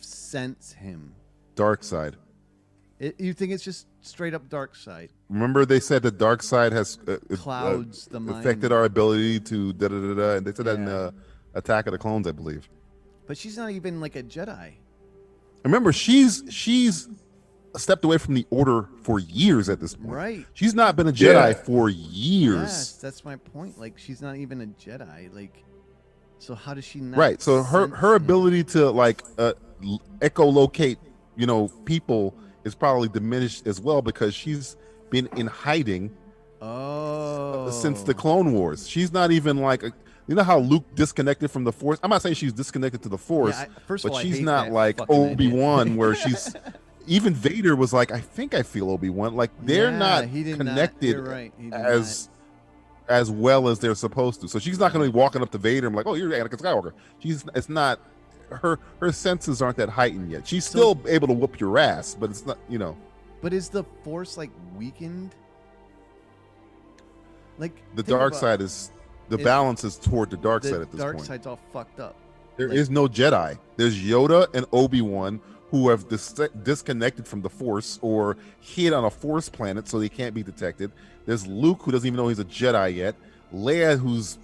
sense him? Dark side. You think it's just straight up dark side? Remember they said the dark side has clouds the mind. Affected our ability to da-da-da-da, and they said that in Attack of the Clones, I believe. But she's not even like a Jedi. Remember, she's stepped away from the Order for years at this point. Right. She's not been a Jedi for years. Yes, that's my point. Like, she's not even a Jedi. Like, So how does she not? Right. So her sense him? ability to like echolocate, people is probably diminished as well because she's been in hiding since the Clone Wars. She's not even like you know how Luke disconnected from the Force? I'm not saying she's disconnected to the Force, but she's not like Obi-Wan where she's even Vader was like, I think I feel Obi-Wan. Like they're not connected as well as they're supposed to. So she's not going to be walking up to Vader and like, oh, you're Anakin Skywalker. It's not her senses aren't that heightened yet. She's still able to whoop your ass, but it's not, But is the Force like weakened? Like the dark side is balance is toward the dark side at this point. The dark side's all fucked up. There is no Jedi. There's Yoda and Obi-Wan who have disconnected from the Force or hid on a Force planet so they can't be detected. There's Luke who doesn't even know he's a Jedi yet. Leia who's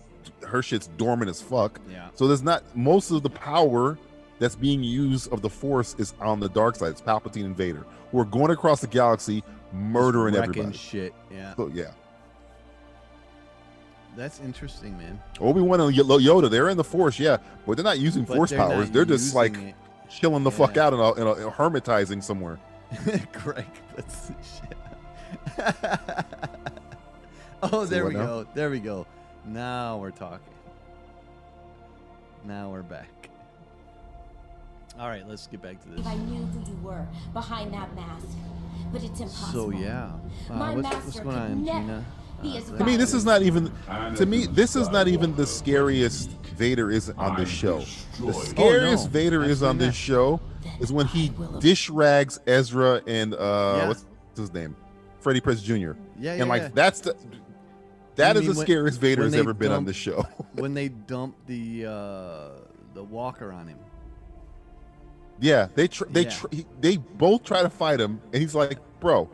her shit's dormant as fuck. Yeah. So there's not most of the power that's being used of the Force is on the dark side. It's Palpatine and Vader who are going across the galaxy murdering everybody. Shit. Yeah. So yeah. That's interesting, man. Obi-Wan and Yoda, they're in the Force, yeah, but they're not using Force powers. They're just like chilling the fuck out in a hermitizing somewhere. Greg puts the shit. Oh, there we go. There we go. Now we're talking. Now we're back. All right, let's get back to this. I knew who you were behind that mask, but it's impossible. So yeah, what's going on, Gina? To me, this is not even. To me, this is not even the scariest Vader is on this show. The scariest Vader is on this show is when he dish rags Ezra and what's his name, Freddie Prinze Jr. That's the. That is the scariest Vader has ever been on this show. When they dump the walker on him. Yeah, they both try to fight him, and he's like, "Bro,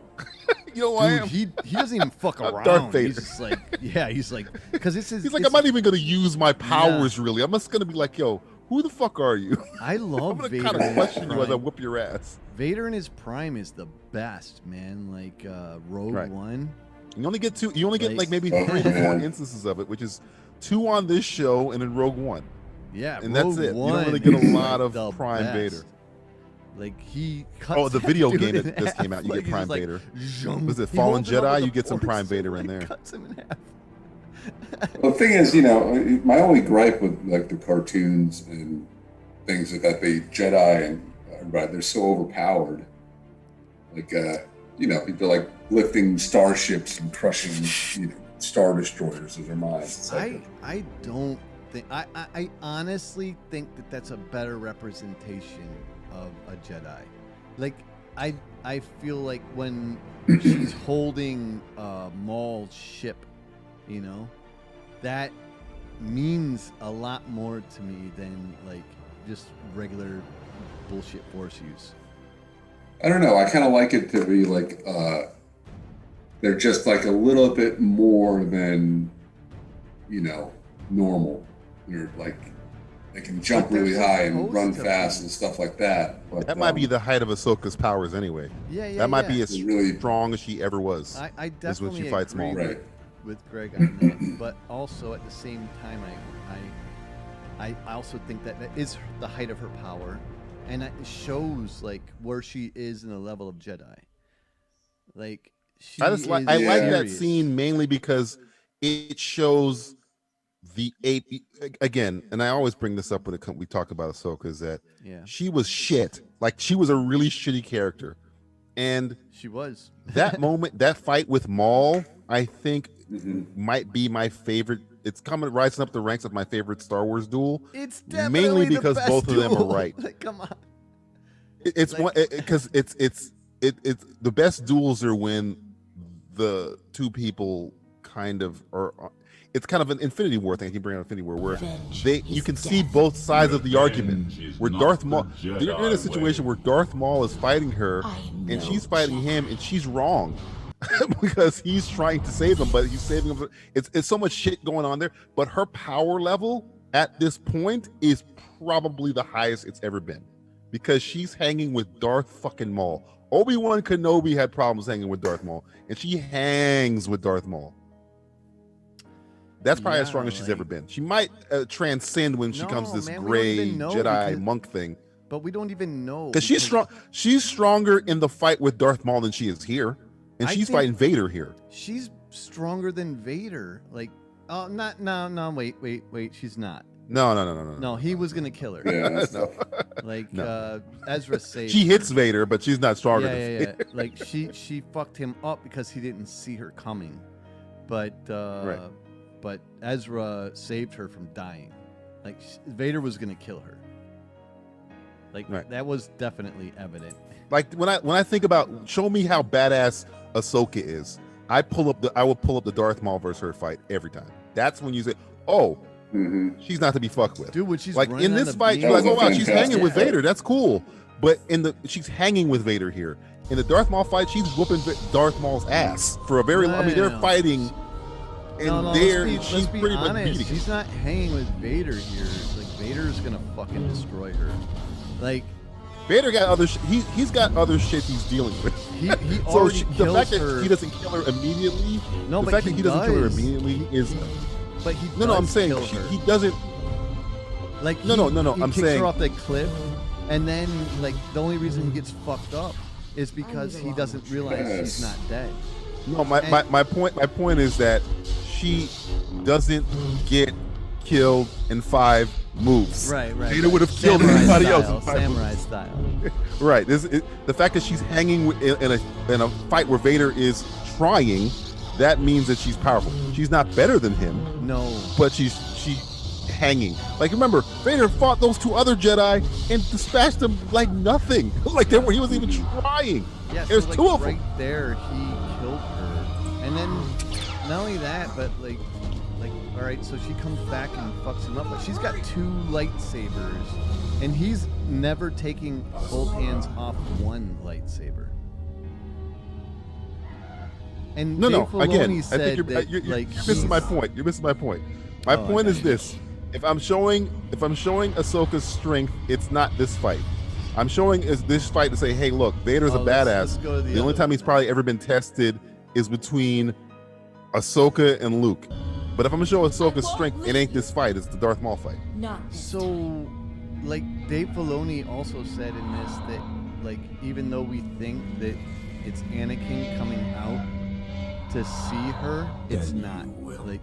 you know who I am." He doesn't even fuck around. Darth Vader. He's just like, he's like, because this is. He's like, I'm not even gonna use my powers really. I'm just gonna be like, "Yo, who the fuck are you?" I love I'm Vader. gonna kind of question you as I whoop your ass. Vader in his prime is the best, man. Like Rogue One. You only get two. You only get like maybe 3 or 4 instances of it, which is 2 on this show and in Rogue One. Yeah, and Rogue that's it. One You don't really get a lot of the Prime best. Vader. Like he cuts Oh, the video that game dude that in just came half. out, you Like, get Prime he's like, Vader. zoom. Was it He Fallen holds it up Jedi? with You the get some Force Prime and, Vader in like, there. cuts him in half. Well, the thing is, my only gripe with like the cartoons and things is that the Jedi and they're so overpowered. Like, people like lifting starships and crushing, Star Destroyers as their minds. I don't think I honestly think that that's a better representation of a Jedi. Like I feel like when she's holding Maul's ship, that means a lot more to me than like just regular bullshit Force use. I don't know. I kind of like it to be like they're just like a little bit more than normal. They're like they can jump really high and run fast and stuff like that. But, That might be the height of Ahsoka's powers anyway. Yeah, That might be yeah. as really strong as she ever was. I is definitely when she fights agree Maul. with Greg on that, but also at the same time, I also think that is the height of her power, and it shows like where she is in the level of Jedi. Like she I like that serious. scene mainly because it shows the ape again, and I always bring this up when we talk about Ahsoka, is that she was shit. Like she was a really shitty character, and she was that moment, that fight with Maul, I think might be my favorite. It's rising up the ranks of my favorite Star Wars duel. It's definitely mainly the because best both of them are duel. right. Like, come on. It's Like- one because it's the best duels are when the two people kind of are. It's kind of an Infinity War thing. I keep bringing up Infinity War, where you can see both sides of the argument. Where Darth Maul, they're in a situation where Darth Maul is fighting her, and she's fighting him, and she's wrong because he's trying to save them, but he's saving them. It's so much shit going on there. But her power level at this point is probably the highest it's ever been, because she's hanging with Darth fucking Maul. Obi-Wan Kenobi had problems hanging with Darth Maul, and she hangs with Darth Maul. That's probably as strong as she's ever been. She might transcend when she comes this gray Jedi monk thing. But we don't even know. Because she's strong. She's stronger in the fight with Darth Maul than she is here. And she's fighting Vader here. She's stronger than Vader. Like, oh, no, wait. She's not. No. No, he was going to kill her. Yeah, no. Like, Ezra saved She her. hits Vader, but she's not stronger than Vader. Yeah. Like, she fucked him up because he didn't see her coming. But, but Ezra saved her from dying. Like, Vader was going to kill her. Like, that was definitely evident. Like, when I think about, show me how badass Ahsoka is, I will pull up the Darth Maul versus her fight every time. That's when you say, oh, she's not to be fucked with. Dude, when she's like in this fight, you're like, oh wow, she's hanging with Vader. That's cool. But she's hanging with Vader here. In the Darth Maul fight, she's whooping Darth Maul's ass for a very. I mean, they're fighting, and she's pretty much beating. She's not hanging with Vader here. Like, Vader's gonna fucking destroy her. Like, Vader got other. He's got other shit he's dealing with. He already kills the fact her. that he doesn't kill her immediately. No, the but fact that he doesn't kill her immediately is. But he no, I'm saying he doesn't. Like, no. He I'm kicks saying her off the cliff, and then like the only reason he gets fucked up is because he doesn't realize she's not dead. No, my point is that she doesn't get killed in 5 moves. Right. Vader would have killed anybody else in 5 Samurai moves. style. Right. The fact that she's hanging in a fight where Vader is trying, that means that she's powerful. She's not better than him. No. But she's hanging. Like, remember, Vader fought those 2 other Jedi and dispatched them like nothing. Like he wasn't even trying. Yeah, There's so, 2 of them. Right there, he killed her, and then not only that, but like, all right, so she comes back and fucks him up, but she's got 2 lightsabers, and he's never taking both hands off one lightsaber. And No. Dave Again, Filoni I said think that, you're like, missing my point. You're missing my point. My point is this: if I'm showing Ahsoka's strength, it's not this fight. I'm showing is this fight to say, hey, look, Vader's a badass. Let's go to the only time he's probably ever been tested is between Ahsoka and Luke. But if I'm gonna show Ahsoka's strength, it ain't this fight. It's the Darth Maul fight. So, like, Dave Filoni also said in this that, like, even though we think that it's Anakin coming out to see her, it's not. Like,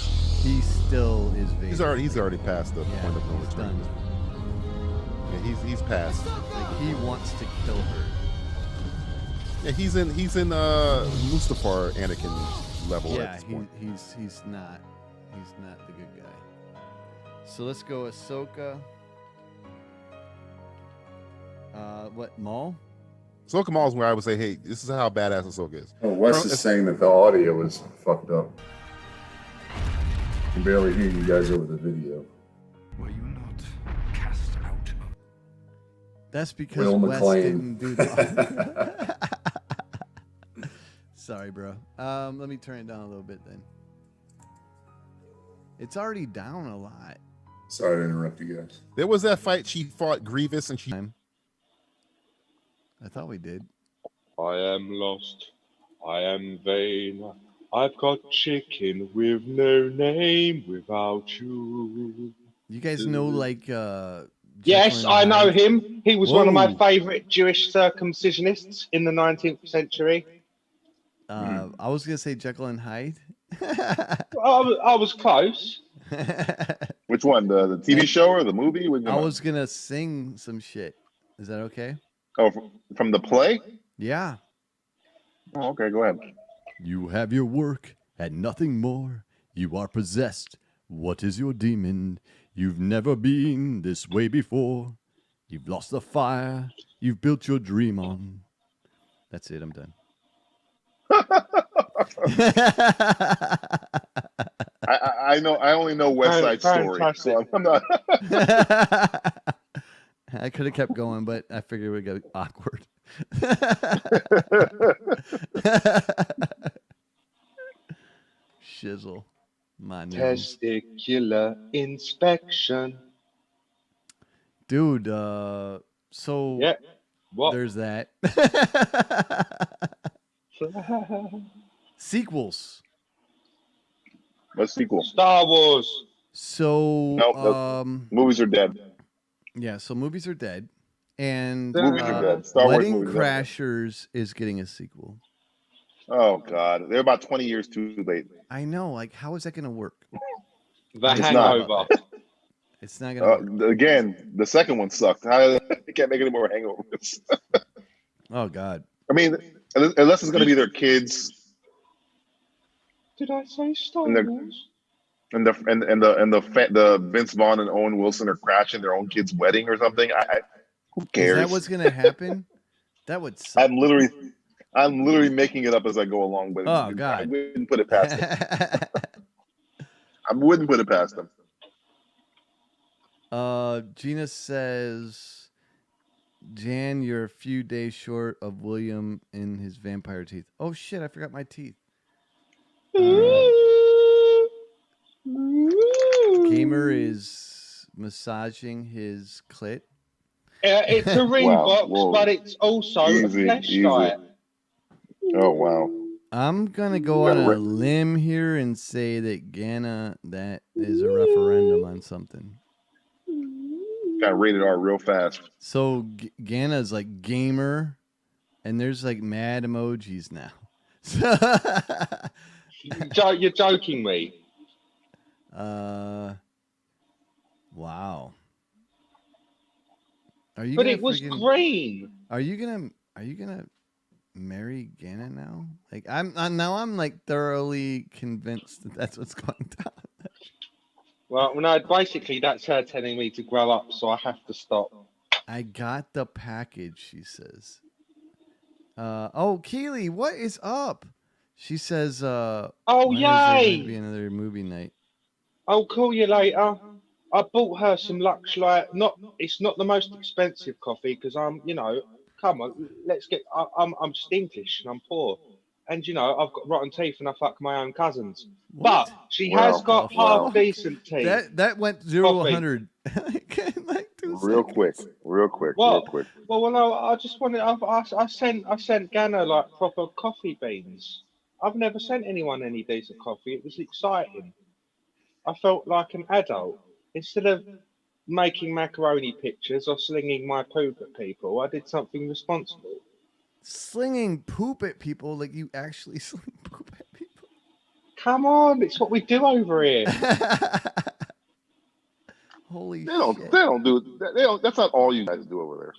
he still is Vader. He's already past the point of no return. Yeah, he's past. Like, he wants to kill her. Yeah, he's in Mustafar Anakin level at this point. He's not the good guy. So let's go Ahsoka. What, Maul? Ahsoka Maul is where I would say, hey, this is how badass Ahsoka is. Oh, Wes is saying that the audio is fucked up. I can barely hear you guys over the video. Were you not cast out of... That's because Will Wes McLean. didn't do that. Sorry, bro. Let me turn it down a little bit then. It's already down a lot. Sorry to interrupt you guys. There was that fight she fought Grievous and she... I thought we did. I am lost. I am vain. I've got chicken with no name without you. You guys know, like, Yes, I know him. He was one of my Whoa. favourite Jewish circumcisionists in the 19th century. I was gonna say Jekyll and Hyde. I was close. Which one? The TV show or the movie? I was gonna sing some shit. Is that okay? Oh, from the play? Yeah. Oh, okay, go ahead. You have your work and nothing more. You are possessed. What is your demon? You've never been this way before. You've lost the fire you've built your dream on. That's it. I'm done. I know. I only know West Side Story. So I'm not. I could have kept going, but I figured it would get awkward. Shizzle. My news. Testicular inspection. Dude, so yeah. What? There's that. Sequels. What sequel? Star Wars. So, Nope, movies are dead. Yeah, so movies are dead. And Movies are dead. Star Wars Wedding movies are dead. Crashers is getting a sequel. Oh God, they're about 20 years too late. I know. Like, how is that going to work? The It's Hangover. not. It's not going to work. Again, the second one sucked. They can't make any more hangovers. Oh God. I mean, unless it's going to be their kids. Did I say Star And Wars? The Vince Vaughn and Owen Wilson are crashing their own kid's wedding or something. Who cares? Is that what's going to happen? That would suck. I'm literally making it up as I go along, but Oh, God. I wouldn't put it past them. I wouldn't put it past them. Gina says, Jan, you're a few days short of William in his vampire teeth. Oh shit, I forgot my teeth. Gamer is massaging his clit. It's a ring box, but it's also a flashlight. Oh wow. I'm gonna go on a limb here and say that that is a referendum on something. Got rated R real fast. So Gana's like gamer, and there's like mad emojis now. You're joking me. Wow. Are you? But it was green. Are you gonna marry Gana now? Like I'm like thoroughly convinced that that's what's going down. Well, no, basically that's her telling me to grow up, so I have to stop. I got the package, she says. Oh, Keely, what is up? She says, oh, when is there yay! going to be another movie night? I'll call you later. I bought her some Lux Light. It's not the most expensive coffee because come on, let's get. I'm just English and I'm poor, and I've got rotten teeth and I fuck my own cousins. What? But she has got half decent teeth. That went 0 to 100. Like real quick. Well, no, I just wanted. I sent Gana like proper coffee beans. I've never sent anyone any decent coffee. It was exciting. I felt like an adult. Instead of making macaroni pictures or slinging my poop at people, I did something responsible. Slinging poop at people? Like you actually sling poop at people? Come on, it's what we do over here. Holy shit. They don't do it. That's not all you guys do over there.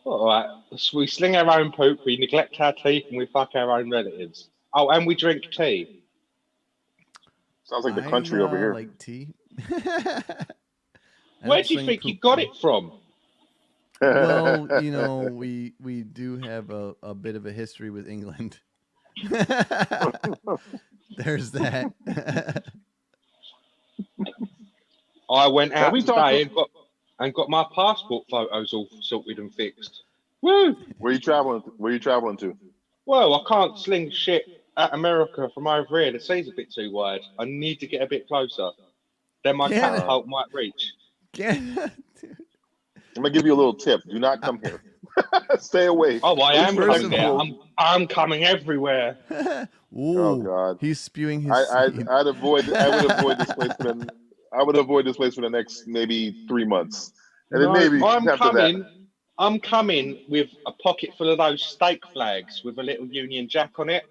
All right. So we sling our own poop, we neglect our teeth, and we fuck our own relatives. Oh, and we drink tea. Sounds like the country over here. Like tea. Where do you think you got it from? Well, we do have a bit of a history with England. There's that. I went out today and got my passport photos all sorted and fixed. Woo! Where you traveling to? Well, I can't sling shit at America from over here. The sea's a bit too wide. I need to get a bit closer. Then my catapult might reach. I'm gonna give you a little tip. Do not come here. Stay away. Oh, I am coming there. I'm coming everywhere. Ooh, oh God. He's spewing his. I would avoid this place for the next maybe 3 months. And then maybe I'm coming with a pocket full of those stake flags with a little Union Jack on it.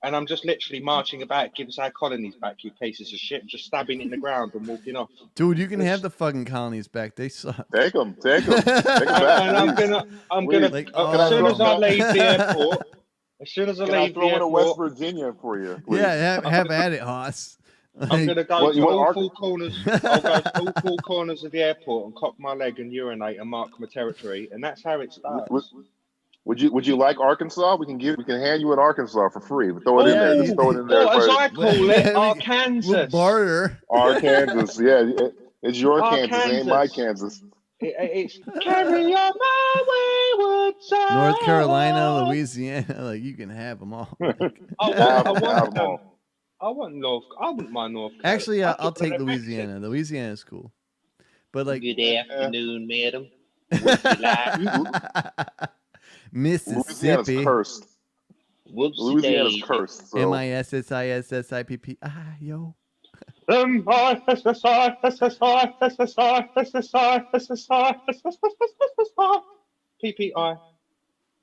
And I'm just literally marching about, give us our colonies back, you pieces of shit, and just stabbing it in the ground and walking off. Dude, you can have the fucking colonies back. They suck. Take them back. And I'm gonna. As soon as I leave the airport, throw in a West Virginia for you. Please? Yeah, have at it, Hoss. I'm gonna go to all four corners. I'll go to all four corners of the airport and cock my leg and urinate and mark my territory, and that's how it starts. Would you like Arkansas? We can hand you an Arkansas for free. Throw it in there. Just throw it in there. As I call it, Arkansas. Barter. Arkansas. Yeah, it's your Kansas. It ain't my Kansas. It's carry on my wayward son. North Carolina, Louisiana, like you can have them all. I wouldn't mind North Carolina. Actually, I'll take Louisiana. Louisiana is cool. But like, good afternoon, madam. Would you like Mississippi. Louisiana's cursed. Louisiana's cursed. So. MISSISSIPP. Yo. PPI.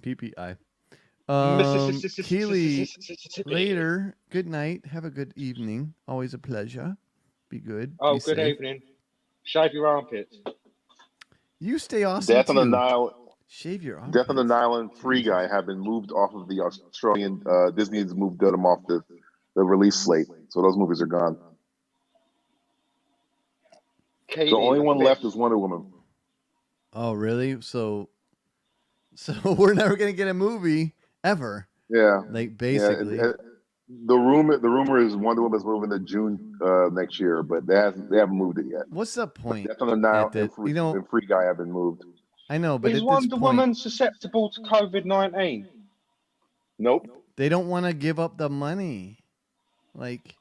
PPI. Keely, later. Good night. Have a good evening. Always a pleasure. Be good. Oh, Be good safe. evening. Shave your armpits. You stay awesome Death too. on the Nile. Shave your armpits. Death on the Nile and Free Guy have been moved off of the Australian. Disney has moved them off the release slate, so those movies are gone. Katie, The only one left is Wonder Woman. Oh, really? So we're never gonna get a movie ever. Yeah, Like basically. Yeah, the rumor is Wonder Woman's moving to June next year, but they haven't moved it yet. What's the point? Death on the Nile at the- and Free Guy have been moved. I know, but Is at this Wonder point, Woman susceptible to COVID-19? Nope. they don't want to give up the money. Like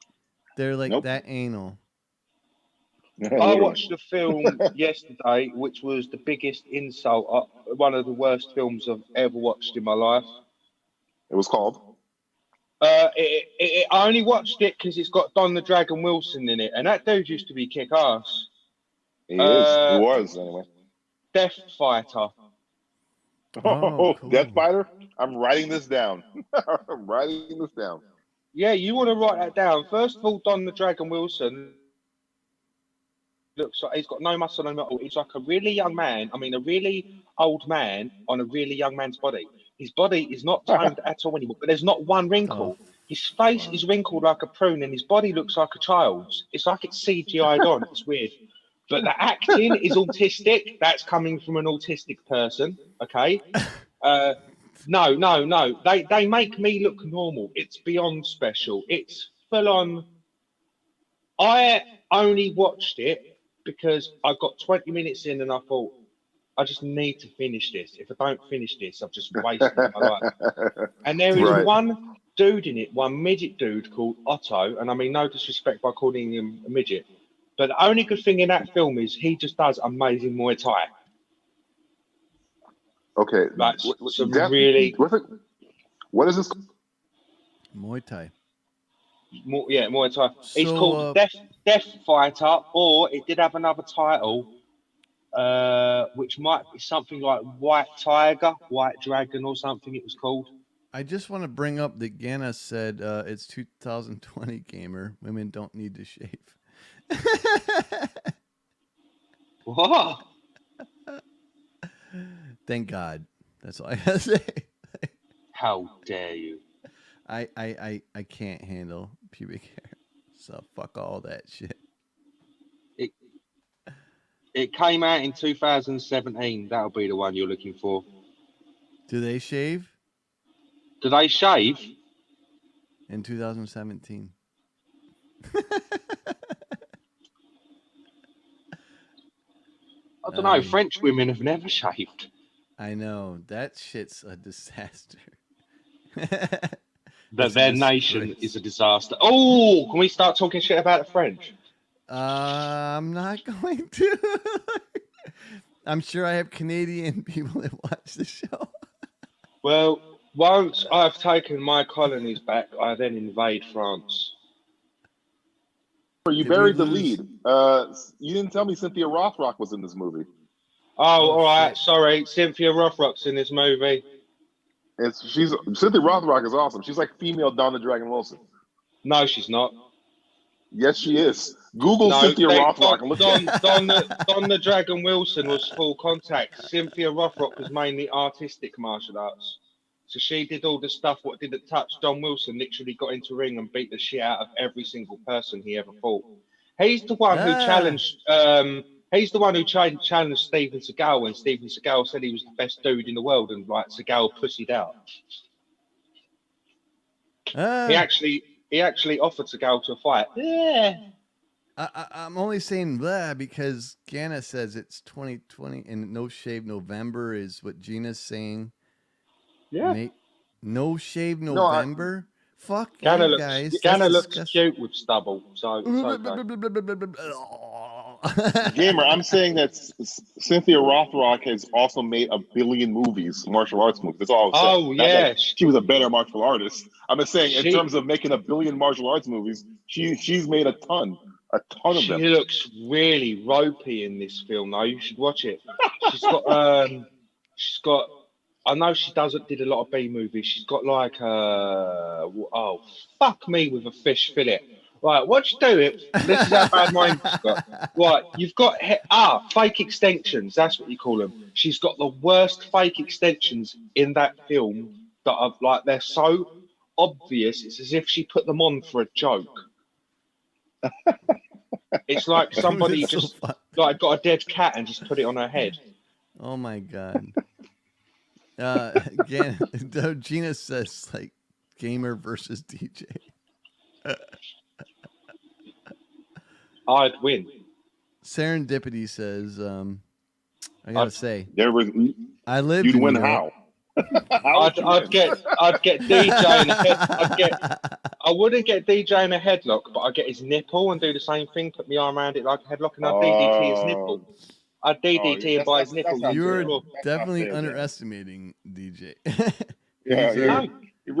they're like Nope. that anal. I watched a film yesterday, which was the biggest insult, one of the worst films I've ever watched in my life. It was called. I only watched it because it's got Don the Dragon Wilson in it, and that dude used to be kick-ass. He was anyway. Death Fighter. Oh, cool. Death Fighter. I'm writing this down. I'm writing this down. Yeah, you want to write that down. First of all, Don the Dragon Wilson looks like he's got no muscle, no metal. He's like a really young man. I mean, a really old man on a really young man's body. His body is not toned at all anymore, but there's not one wrinkle. His face is wrinkled like a prune, and his body looks like a child's. It's like it's CGI'd on. It's weird. But the acting is autistic. That's coming from an autistic person, okay? No. They make me look normal. It's beyond special. It's full on. I only watched it because I got 20 minutes in and I thought, I just need to finish this. If I don't finish this, I've just wasted my life. And there is one dude in it, one midget dude called Otto, and I mean no disrespect by calling him a midget, but the only good thing in that film is he just does amazing Muay Thai. Okay. Like, really... What is this? Muay Thai. Muay Thai. It's So, called Death Fighter, or it did have another title, which might be something like White Tiger, White Dragon, or something it was called. I just want to bring up that Ganna said it's 2020 gamer. Women don't need to shave. What? Thank God. That's all I gotta say. How dare you? I can't handle pubic hair. So fuck all that shit. It came out in 2017. That'll be the one you're looking for. Do they shave? Do they shave? In 2017. I don't know. French women have never shaved. I know. That shit's a disaster. Their nation is a disaster. Oh, can we start talking shit about the French? I'm not going to. I'm sure I have Canadian people that watch the show. Well, once I've taken my colonies back, I then invade France. You buried the lead. You didn't tell me Cynthia Rothrock was in this movie. Oh, all right. Sorry, Cynthia Rothrock's in this movie. Cynthia Rothrock is awesome. She's like female Don the Dragon Wilson. No, she's not. Yes, she is. Google Cynthia Rothrock and look Don the Dragon Wilson was full contact. Cynthia Rothrock was mainly artistic martial arts. So she did all the stuff what didn't touch. Don Wilson literally got into ring and beat the shit out of every single person he ever fought. He's the one who challenged. He's the one who challenged Steven Seagal when Steven Seagal said he was the best dude in the world, and like Seagal pussied out. He actually offered Seagal to a fight. Yeah. I'm only saying blah because Ganna says it's 2020 and No Shave November is what Gina's saying. Yeah. No Shave November? Fuck Ganna you guys. Ganna looks cute with stubble. So Gamer, I'm saying that Cynthia Rothrock has also made 1 billion movies, martial arts movies. That's all I was saying. Yeah. She was a better martial artist. I'm just saying, in terms of making 1 billion martial arts movies, she's made a ton. A ton of She them. looks really ropey in this film, though. You should watch it. She's got, I know she did a lot of B movies. She's got like, oh, fuck me with a fish fillet. Right, what you do it? This is how bad mine got. Right, you've got fake extensions. That's what you call them. She's got the worst fake extensions in that film that are like they're so obvious. It's as if she put them on for a joke. It's like somebody just like got a dead cat and just put it on her head. Oh my god. Gina says like gamer versus DJ. I'd win. Serendipity says, I gotta say, I live. You'd in win Europe. how? I'd get DJ in a head. I wouldn't get DJ in a headlock, but I'd get his nipple and do the same thing. Put my arm around it like a headlock, and I'd DDT his nipple. I'd DDT him by his nipple. You're definitely underestimating DJ. Yeah, he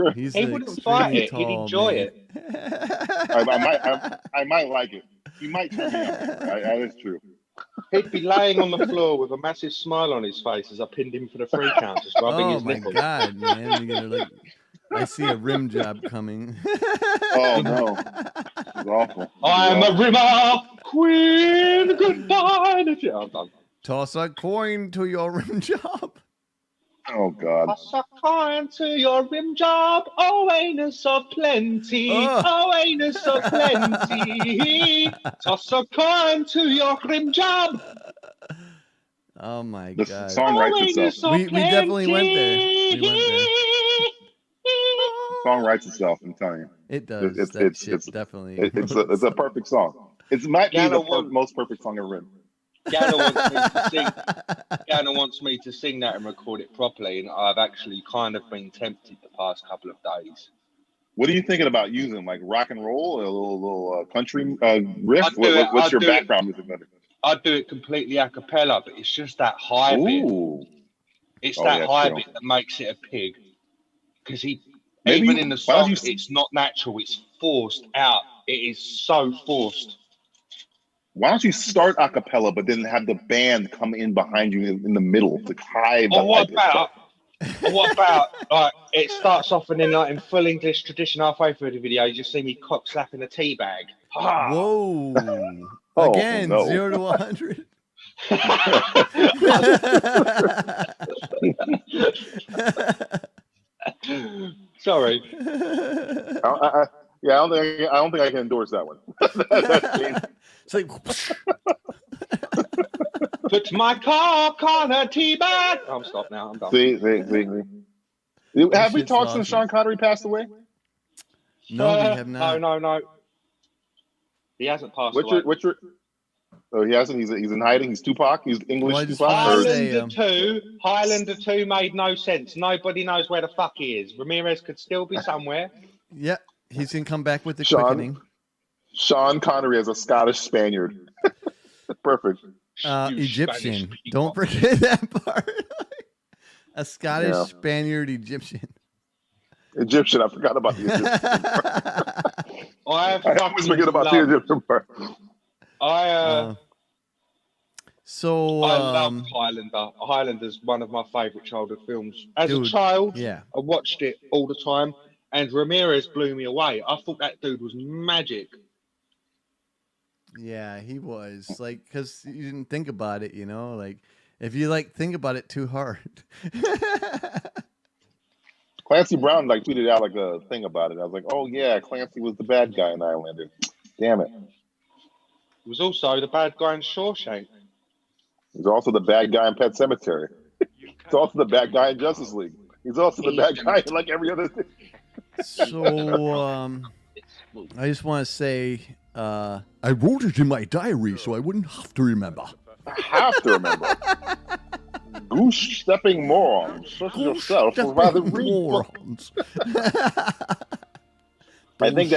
wouldn't fight it. He'd enjoy it. I might like it. He might turn me on. That is true. He'd be laying on the floor with a massive smile on his face as I pinned him for the 3 count, just rubbing his nipple. Oh my god, man! You're gonna, I see a rim job coming. Oh no, it's awful. I'm a rimmer queen. Goodbye. I'm done. Toss a coin to your rim job. Oh god. Toss a coin to your rim job. Oh, anus of plenty. Oh, anus of plenty. Toss a coin to your rim job. Oh my the god. Song writes itself. We definitely went there. The song writes itself, I'm telling you. It does. It's definitely. It's a perfect song. It might be the most perfect song ever written. Ganna wants me to sing that and record it properly, and I've actually kind of been tempted the past couple of days. What are you thinking about using? Like rock and roll, a little country riff? What's your background music? I'd do it completely a cappella, but it's just that high bit. It's that high bit that makes it a pig. Because in the song, it's not natural. It's forced out. It is so forced. Why don't you start a cappella, but then have the band come in behind you in the middle to hide the what about like it starts off and then like in full English tradition halfway through the video, you just see me cock slapping a tea bag. Whoa! Again, 0 to 100. Sorry. I don't think I can endorse that one. It's like put my cock on a tea bag. I'm stopped now. I'm done. See. Have we talked since Sean Connery passed away? No, we have not. No. He hasn't passed away. Oh, he hasn't. He's in hiding. He's Tupac. He's English Tupac. Highlander 2 made no sense. Nobody knows where the fuck he is. Ramirez could still be somewhere. Yeah, he's gonna come back with the quickening. Sean Connery as a Scottish Spaniard. Perfect. Egyptian. Don't forget that part. A Scottish Spaniard Egyptian. Egyptian. I forgot about the Egyptian. I always forget about the Egyptian part. I love Highlander. Highlander's one of my favourite childhood films. As a child, I watched it all the time, and Ramirez blew me away. I thought that dude was magic. Yeah, he was like, because you didn't think about it, like if you think about it too hard. Clancy Brown tweeted out a thing about it. I was like, oh yeah, Clancy was the bad guy in Highlander. Damn it. He was also the bad guy in Shawshank. He's also the bad guy in Pet Sematary. He's also the bad guy in Justice League. He's also the bad guy in every other thing. So I just want to say I wrote it in my diary so I wouldn't have to remember. Goose-stepping morons, such as yourself, would rather read morons. I mean,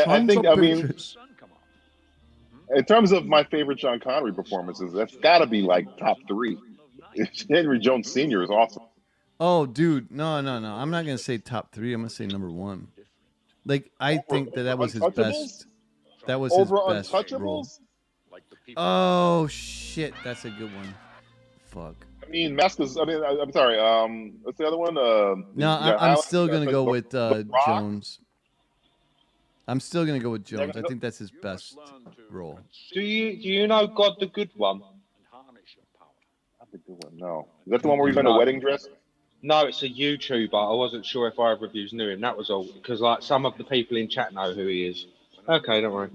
in terms of my favorite Sean Connery performances, that's got to be top 3. Henry Jones Sr. is awesome. Oh, dude, no. I'm not gonna say top 3. I'm gonna say number 1. I think that was his best. That was his best role. Oh shit, that's a good one. Fuck. I mean, Masters. I mean, I'm sorry. What's the other one? No, I'm still gonna go with Jones. I'm still gonna go with Jones. I think that's his best role. Do you know God the Good One? Not the good one. No. Is that the one where he's in a wedding dress? No, it's a YouTuber. I wasn't sure if either of you knew him. That was all. Because like some of the people in chat know who he is. Okay, don't worry.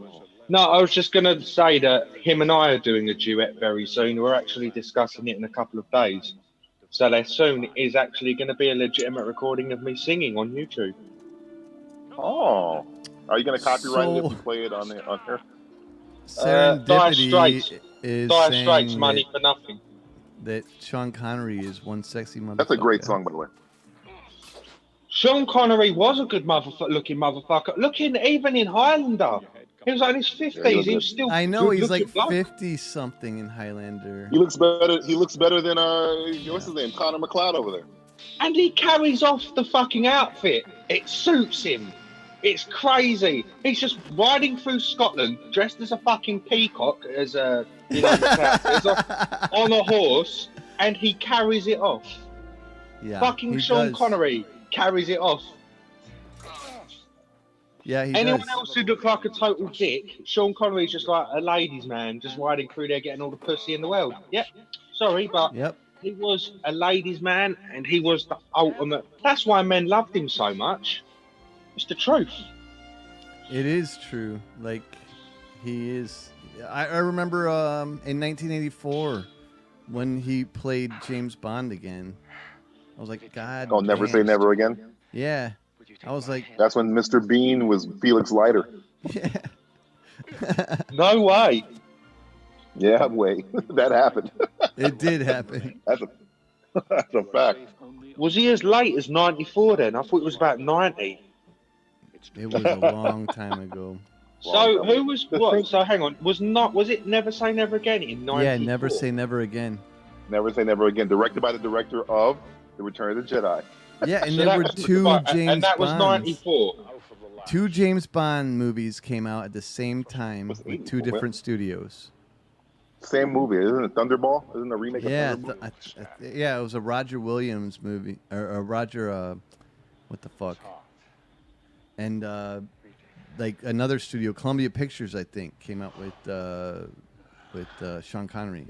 No, I was just gonna say that him and I are doing a duet very soon. We're actually discussing it in a couple of days. So there soon is actually going to be a legitimate recording of me singing on YouTube. Oh, are you going to copyright it if you play it on here? Serendipity is Dire saying Straits, Money for Nothing. That Sean Connery is one sexy motherfucker. That's a great song, by the way. Sean Connery was a good looking motherfucker. Looking even in Highlander. He was like in his 50s. He was still. I know he's like looking 50 something in Highlander. He looks better. He looks better than what's his name, Connor McLeod over there. And he carries off the fucking outfit. It suits him. It's crazy. He's just riding through Scotland dressed as a fucking peacock, as a on a horse, and he carries it off. Yeah, fucking Sean Connery carries it off. Yeah, he Anyone does. else who look like a total dick, Sean Connery's just like a ladies' man, just riding through there getting all the pussy in the world. Yep. Sorry, but he was a ladies' man, and he was the ultimate. That's why men loved him so much. It's the truth. It is true. Like, he is. I remember in 1984 when he played James Bond again. I was like, God. Oh, Never Say Never Again? Yeah. I was like, that's when Mr. Bean was Felix Leiter. Yeah. No way. Yeah, way. That happened. It did happen. That's a fact. Was he as late as 94 then? I thought it was about 90. It was a long time ago. So who was what? So hang on. Was it Never Say Never Again in 94? Yeah, Never Say Never Again. Never Say Never Again. Directed by the director of The Return of the Jedi. Yeah, and So there were was- two James and that was Bonds. 94. Two James Bond movies came out at the same time with two different studios. Same movie, isn't it? Thunderball? Isn't it a remake Yeah, of Thunderball? yeah, it was a Roger Williams movie, or Roger, what the fuck? And like another studio, Columbia Pictures, I think, came out with Sean Connery.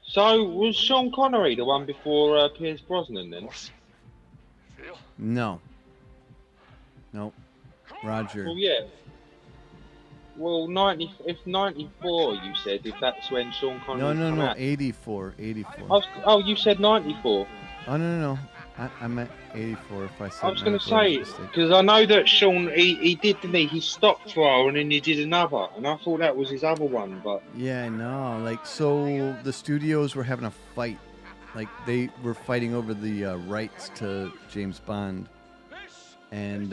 So was Sean Connery the one before Pierce Brosnan then? No. Nope. Roger. Well, yeah. Well, 94 you said, if that's when Sean Connery No, come out. 84. 84. Oh, you said 94. Oh, no. I meant 84 if I said I was going to 94, say, it's a mistake. because I know that Sean, he did, didn't he? He stopped for a while and then he did another. And I thought that was his other one, but... Yeah, no. Like, so the studios were having a fight. Like, they were fighting over the rights to James Bond. And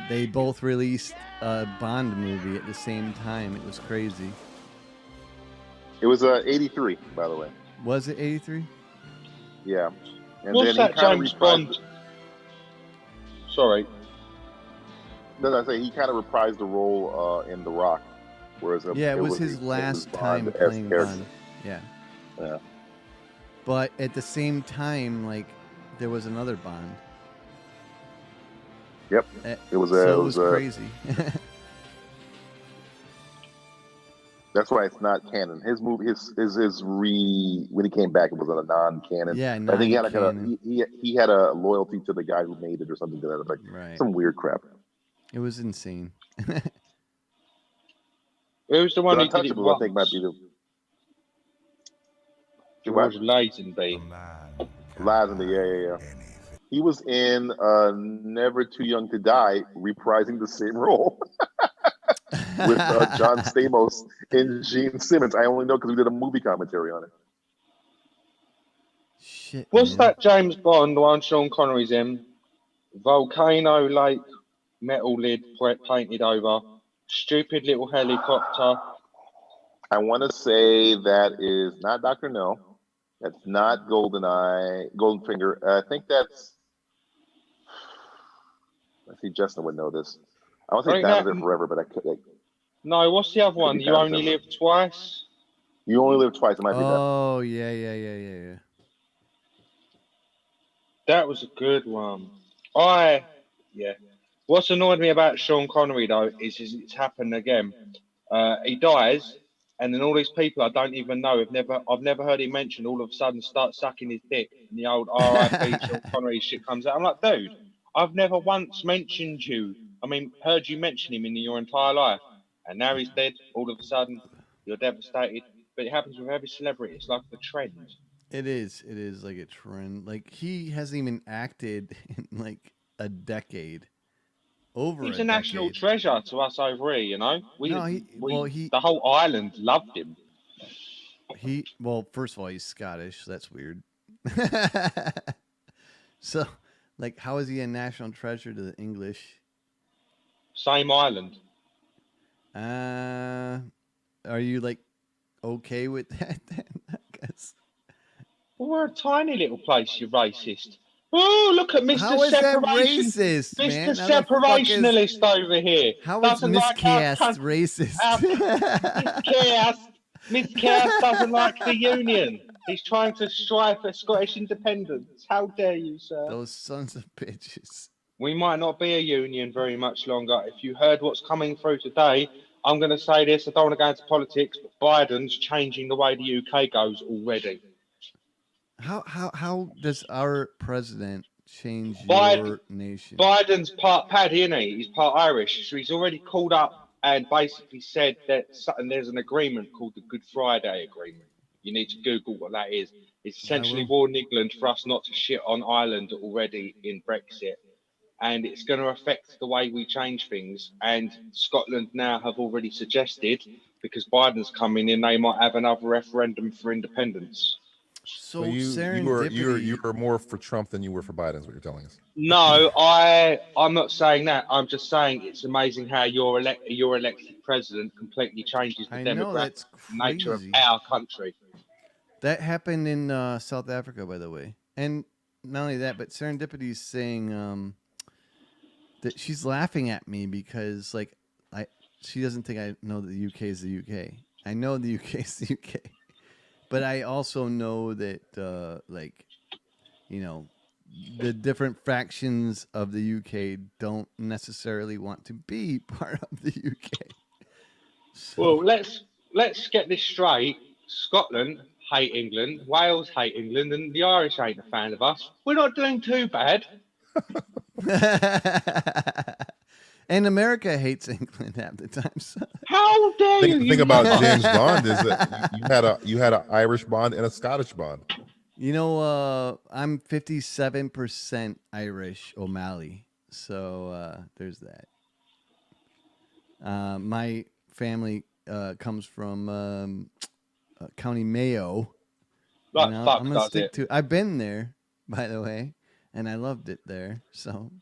they both released a Bond movie at the same time. It was crazy. It was 83, by the way. Was it 83? Yeah. And What's then that he kind James of Bond? Sorry. Then I say he kind of reprised the role in The Rock, whereas Yeah, it was his last time playing Bond. Yeah. Yeah. But at the same time, like, there was another Bond. Yep. It was so it was crazy. That's why it's not canon. His movie, when he came back, it was on a non-canon. Yeah, I think he had like non-canon. he had a loyalty to the guy who made it or something to that effect. Right. Some weird crap. It was insane. Who's the one But who did it Untouchable, I think, might be the George Lazenby. Lazenby, yeah. He was in Never Too Young to Die, reprising the same role with John Stamos and Gene Simmons. I only know because we did a movie commentary on it. Shit. What's that James Bond, the one Sean Connery's in? Volcano Lake, metal lid painted over, stupid little helicopter. I want to say that is not Dr. No. That's not Goldenfinger. I think that's... I see Justin would know this. I want to say Right, Down that- There Forever, but I could... No, what's the other one? be You Down Only There. Live Twice? You only live twice. It might be that. Oh, yeah. That was a good one. What's annoyed me about Sean Connery though is it's happened again. He dies, and then all these people I don't even know I've never heard him mentioned. All of a sudden, start sucking his dick, and the old R.I.P. Sean Connery shit comes out. I'm like, dude, I've never once mentioned you. I mean, heard you mention him in your entire life, and now he's dead. All of a sudden, you're devastated. But it happens with every celebrity. It's like the trend. It is like a trend. Like he hasn't even acted in like a decade. He's a national treasure to us over here, you know. The whole island loved him. Well, first of all, he's Scottish. So that's weird. So, like, how is he a national treasure to the English? Same island. Are you like okay with that then? I guess. Well, we're a tiny little place, you racist. Oh, look at Mr. How is that Separation. racist, man? Mr. Separationalist over here. How is Miscast racist? Miscast doesn't like the union. He's trying to strive for Scottish independence. How dare you, sir? Those sons of bitches. We might not be a union very much longer. If you heard what's coming through today, I'm going to say this. I don't want to go into politics, but Biden's changing the way the UK goes already. How does our president change your nation? Biden's part Paddy, isn't he? He's part Irish. So he's already called up and basically said that there's an agreement called the Good Friday Agreement. You need to Google what that is. It's essentially warned England for us not to shit on Ireland already in Brexit. And it's going to affect the way we change things. And Scotland now have already suggested, because Biden's coming in, they might have another referendum for independence. So you were more for Trump than you were for Biden, is what you're telling us. No, I'm not saying that. I'm just saying it's amazing how your elected president completely changes the demographic nature of our country. That happened in South Africa, by the way. And not only that, but Serendipity's saying that she's laughing at me because she doesn't think I know that the UK is the UK. I know the UK is the UK. But I also know that, the different fractions of the UK don't necessarily want to be part of the UK. So. Well, let's get this straight. Scotland hate England, Wales hate England, and the Irish ain't a fan of us. We're not doing too bad. And America hates England half the time. So. How dare you? The thing about James Bond is that you had an Irish Bond and a Scottish Bond. You know, I'm 57% Irish O'Malley, so there's that. My family comes from County Mayo. Right, I'm gonna stick to. I've been there, by the way, and I loved it there. So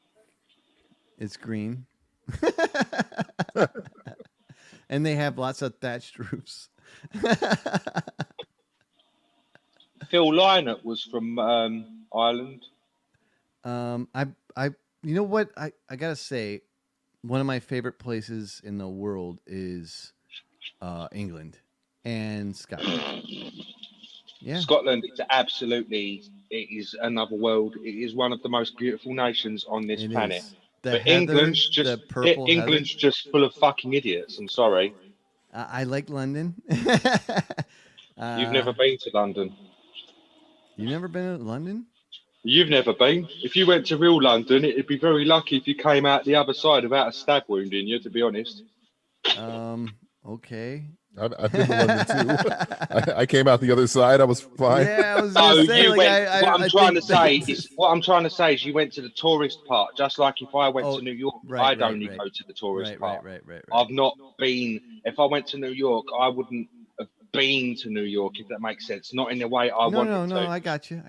it's green. And they have lots of thatched roofs. Phil Lynott was from Ireland. You know what? I gotta say, one of my favorite places in the world is England and Scotland. Yeah, Scotland is it is another world. It is one of the most beautiful nations on this planet. But England's just full of fucking idiots. I'm sorry. I like London. You've never been to London. You've never been to London? You've never been. If you went to real London, it'd be very lucky if you came out the other side without a stab wound in you, to be honest. Okay. I've been to London too. I came out the other side. I was fine. Yeah, I was gonna say. What I'm trying to say is you went to the tourist part. Just like if I went to New York, I'd only go to the tourist part. Right. I've not been. If I went to New York, I wouldn't have been to New York, if that makes sense. Not in the way I wanted to. No, I got you.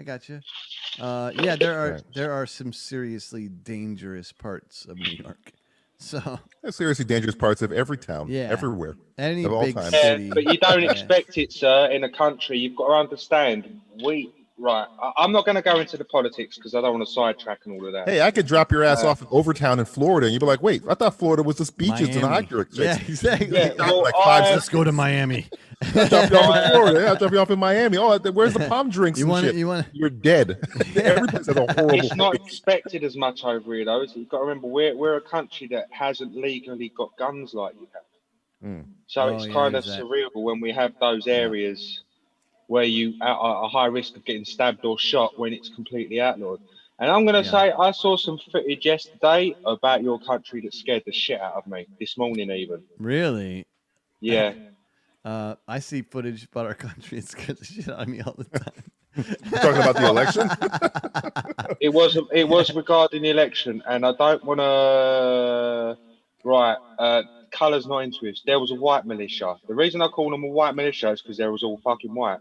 Yeah, there are some seriously dangerous parts of New York. So there's seriously dangerous parts of every town, yeah, everywhere, any of all big time. city. But you don't expect it, sir, in a country. You've got to understand. I'm not going to go into the politics because I don't want to sidetrack and all of that. Hey, I could drop your ass off in Overtown in Florida, and you'd be like, "Wait, I thought Florida was just beaches and hiker." Yeah, exactly. Yeah, let's go to Miami. I'll drop you off in Florida. I'll drop you off in Miami. Oh, where's the palm drinks? You and want shit? it? You're dead. Every place has a horrible. It's not expected as much over here, though. You've got to remember, we're a country that hasn't legally got guns like you have. So it's kind of surreal when we have those areas where you are at a high risk of getting stabbed or shot when it's completely outlawed. And I'm going to say, I saw some footage yesterday about your country that scared the shit out of me, this morning even. Really? Yeah. I see footage about our country. It scares the shit out of me all the time. You're talking about the election? It was regarding the election, and I don't want to... Right, colours not into it. There was a white militia. The reason I call them a white militia is because they was all fucking white.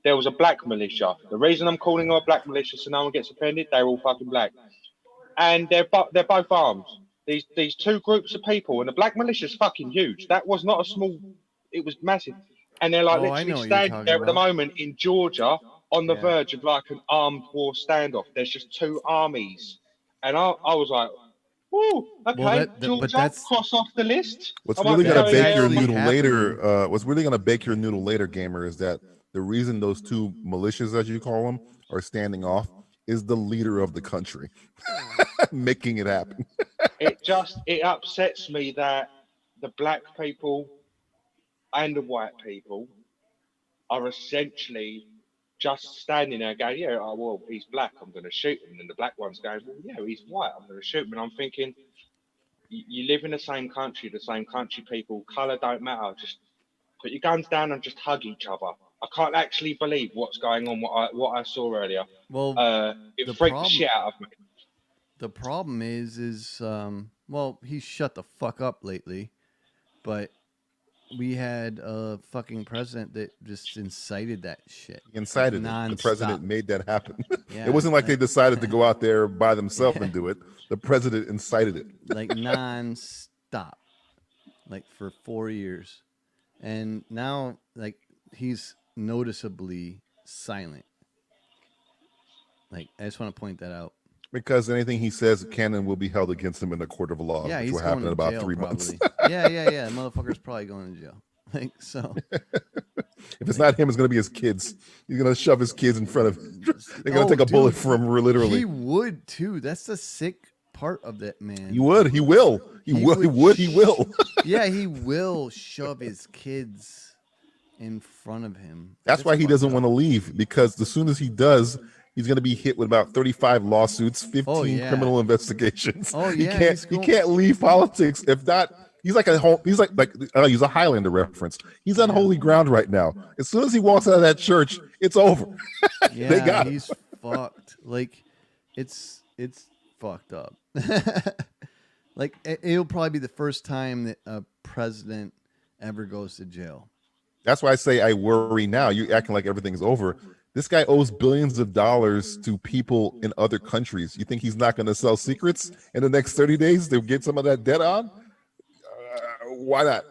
There was a black militia. The reason I'm calling them a black militia so no one gets offended, they're all fucking black. And they're both armed. These two groups of people, and the black militia's fucking huge. That was not a small, it was massive. And they're like literally standing there at the moment in Georgia on the verge of like an armed war standoff. There's just two armies. And I was like, whoa, okay, Georgia, cross off the list. What's really going to bake your noodle later, what's really going to bake your noodle later, gamer, is that the reason those two militias, as you call them, are standing off is the leader of the country making it happen. It upsets me that the black people and the white people are essentially just standing there going, yeah, oh, well, he's black, I'm going to shoot him. And the black one's going, well, yeah, he's white, I'm going to shoot him. And I'm thinking, you live in the same country people, colour don't matter. Just put your guns down and just hug each other. I can't actually believe what's going on, what I saw earlier. Well, it freaked the shit out of me. The problem is well, he's shut the fuck up lately, but we had a fucking president that just incited that shit. He incited it. The president made that happen. Yeah, it wasn't like they decided to go out there by themselves and do it. The president incited it. Like non-stop, like for 4 years. And now, like, he's noticeably silent. Like, I just want to point that out. Because anything he says can and will be held against him in a court of law, Yeah, which he's will going happen to in about jail, 3 months. Yeah. The motherfucker's probably going to jail. Like, so. If it's not him, it's going to be his kids. He's going to shove his kids in front of him. They're going to take a bullet from him, literally. He would, too. That's the sick part of that, man. He would. He will. He will. Yeah, he will shove his kids in front of him. That's why he doesn't want to leave, because as soon as he does, he's going to be hit with about 35 lawsuits, 15 criminal investigations. Oh yeah, he can't leave politics. If not, he's like he's a Highlander reference. He's on holy ground right now. As soon as he walks out of that church, it's over. Yeah, they got he's fucked. Like, it's fucked up. Like, it'll probably be the first time that a president ever goes to jail. That's why I say I worry now. You're acting like everything's over. This guy owes billions of dollars to people in other countries. You think he's not going to sell secrets in the next 30 days to get some of that debt on? Why not?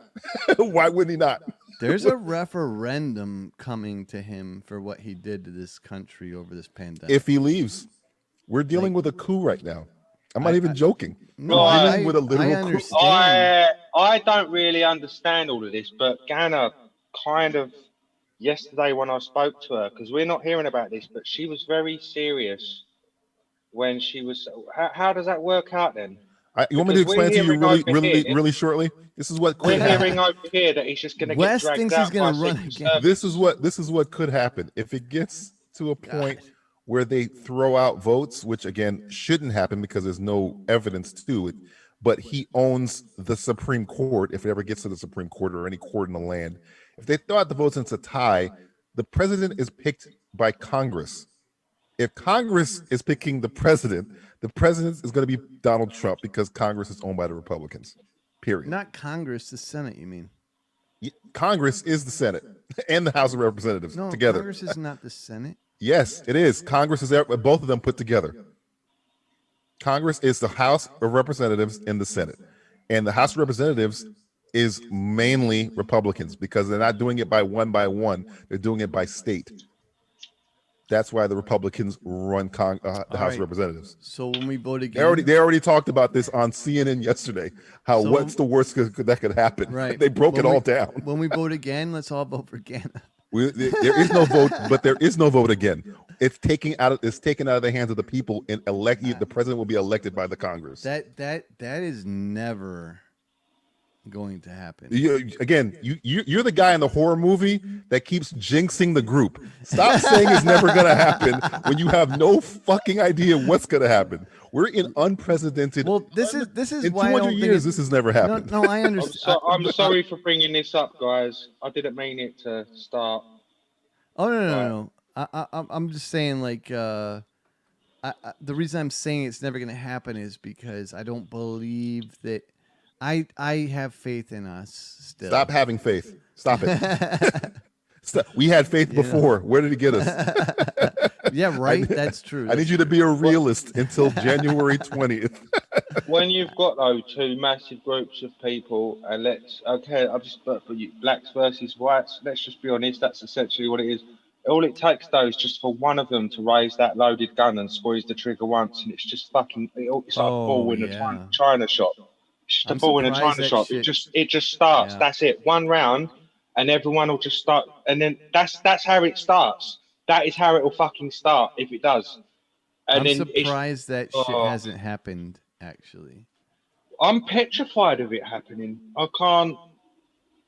Why wouldn't he not? There's a referendum coming to him for what he did to this country over this pandemic. If he leaves, we're dealing with a coup right now. I'm not even joking. No, we're dealing with a literal coup. I don't really understand all of this, but Ganna kind of yesterday when I spoke to her, because we're not hearing about this, but she was very serious when she was. How does that work out then? You want me to explain to you really shortly? This is what we're hearing over here, that he's just going to get dragged out. This is what could happen if it gets to a point where they throw out votes, which again shouldn't happen because there's no evidence to it. But he owns the Supreme Court. If it ever gets to the Supreme Court or any court in the land, if they throw out the votes and it's a tie, the president is picked by Congress. If Congress is picking the president is going to be Donald Trump, because Congress is owned by the Republicans. Period. Not Congress, the Senate, you mean? Congress is the Senate and the House of Representatives together. Congress is not the Senate. Yes, it is. Congress is both of them put together. Congress is the House of Representatives and the Senate. And the House of Representatives is mainly Republicans, because they're not doing it by one. They're doing it by state. That's why the Republicans run the House of Representatives. So when we vote again, they already talked about this on CNN yesterday. What's the worst that could happen? Right. They broke it all down. When we vote again, let's all vote for Gana. There is no vote, but there is no vote again. It's taken out of the hands of the people, and the president will be elected by the Congress. That is never going to happen. You're the guy in the horror movie that keeps jinxing the group. Stop saying it's never going to happen when you have no fucking idea what's going to happen. We're in unprecedented. Well, this is in why 200 years this has never happened. No, I understand. I'm sorry for bringing this up, guys. I didn't mean it to start. Oh no. I'm just saying, like, the reason I'm saying it's never going to happen is because I don't believe that. I have faith in us still. Stop having faith. Stop it. We had faith before. Where did it get us? Yeah, right. That's true. I need you to be a realist until January 20th. When you've got two massive groups of people, and I'll just put for you, blacks versus whites. Let's just be honest. That's essentially what it is. All it takes though is just for one of them to raise that loaded gun and squeeze the trigger once, and it's just fucking. It's like a ball in a China shop. It's just a ball in a China shop. It just starts. Yeah. That's it. One round, and everyone will just start. And then that's how it starts. That is how it will fucking start if it does. And I'm surprised that shit hasn't happened. Actually, I'm petrified of it happening. I can't.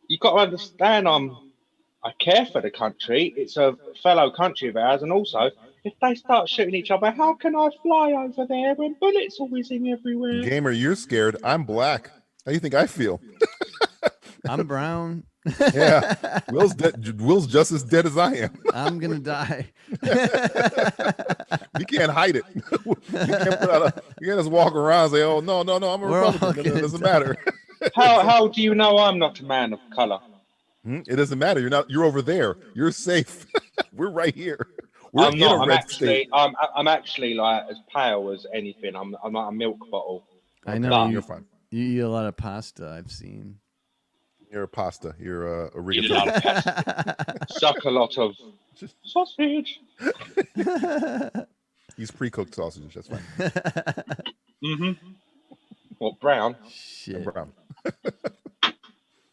You got to understand. I care for the country. It's a fellow country of ours, and also, if they start shooting each other, how can I fly over there when bullets are whizzing everywhere? Gamer, you're scared. I'm black. How do you think I feel? I'm brown. Yeah, Will's just as dead as I am. I'm gonna die. You can't hide it. You can't just walk around and say, "Oh no, I'm a Republican." It doesn't matter. How do you know I'm not a man of color? It doesn't matter. You're over there. You're safe. We're right here. I'm actually like as pale as anything. I'm like a milk bottle. I know. You're fine. You eat a lot of pasta. I've seen. You're a pasta. You're a Eat a lot of pasta. Suck a lot of sausage. He's pre-cooked sausage. That's fine. Mm-hmm. What, brown? Shit. Brown.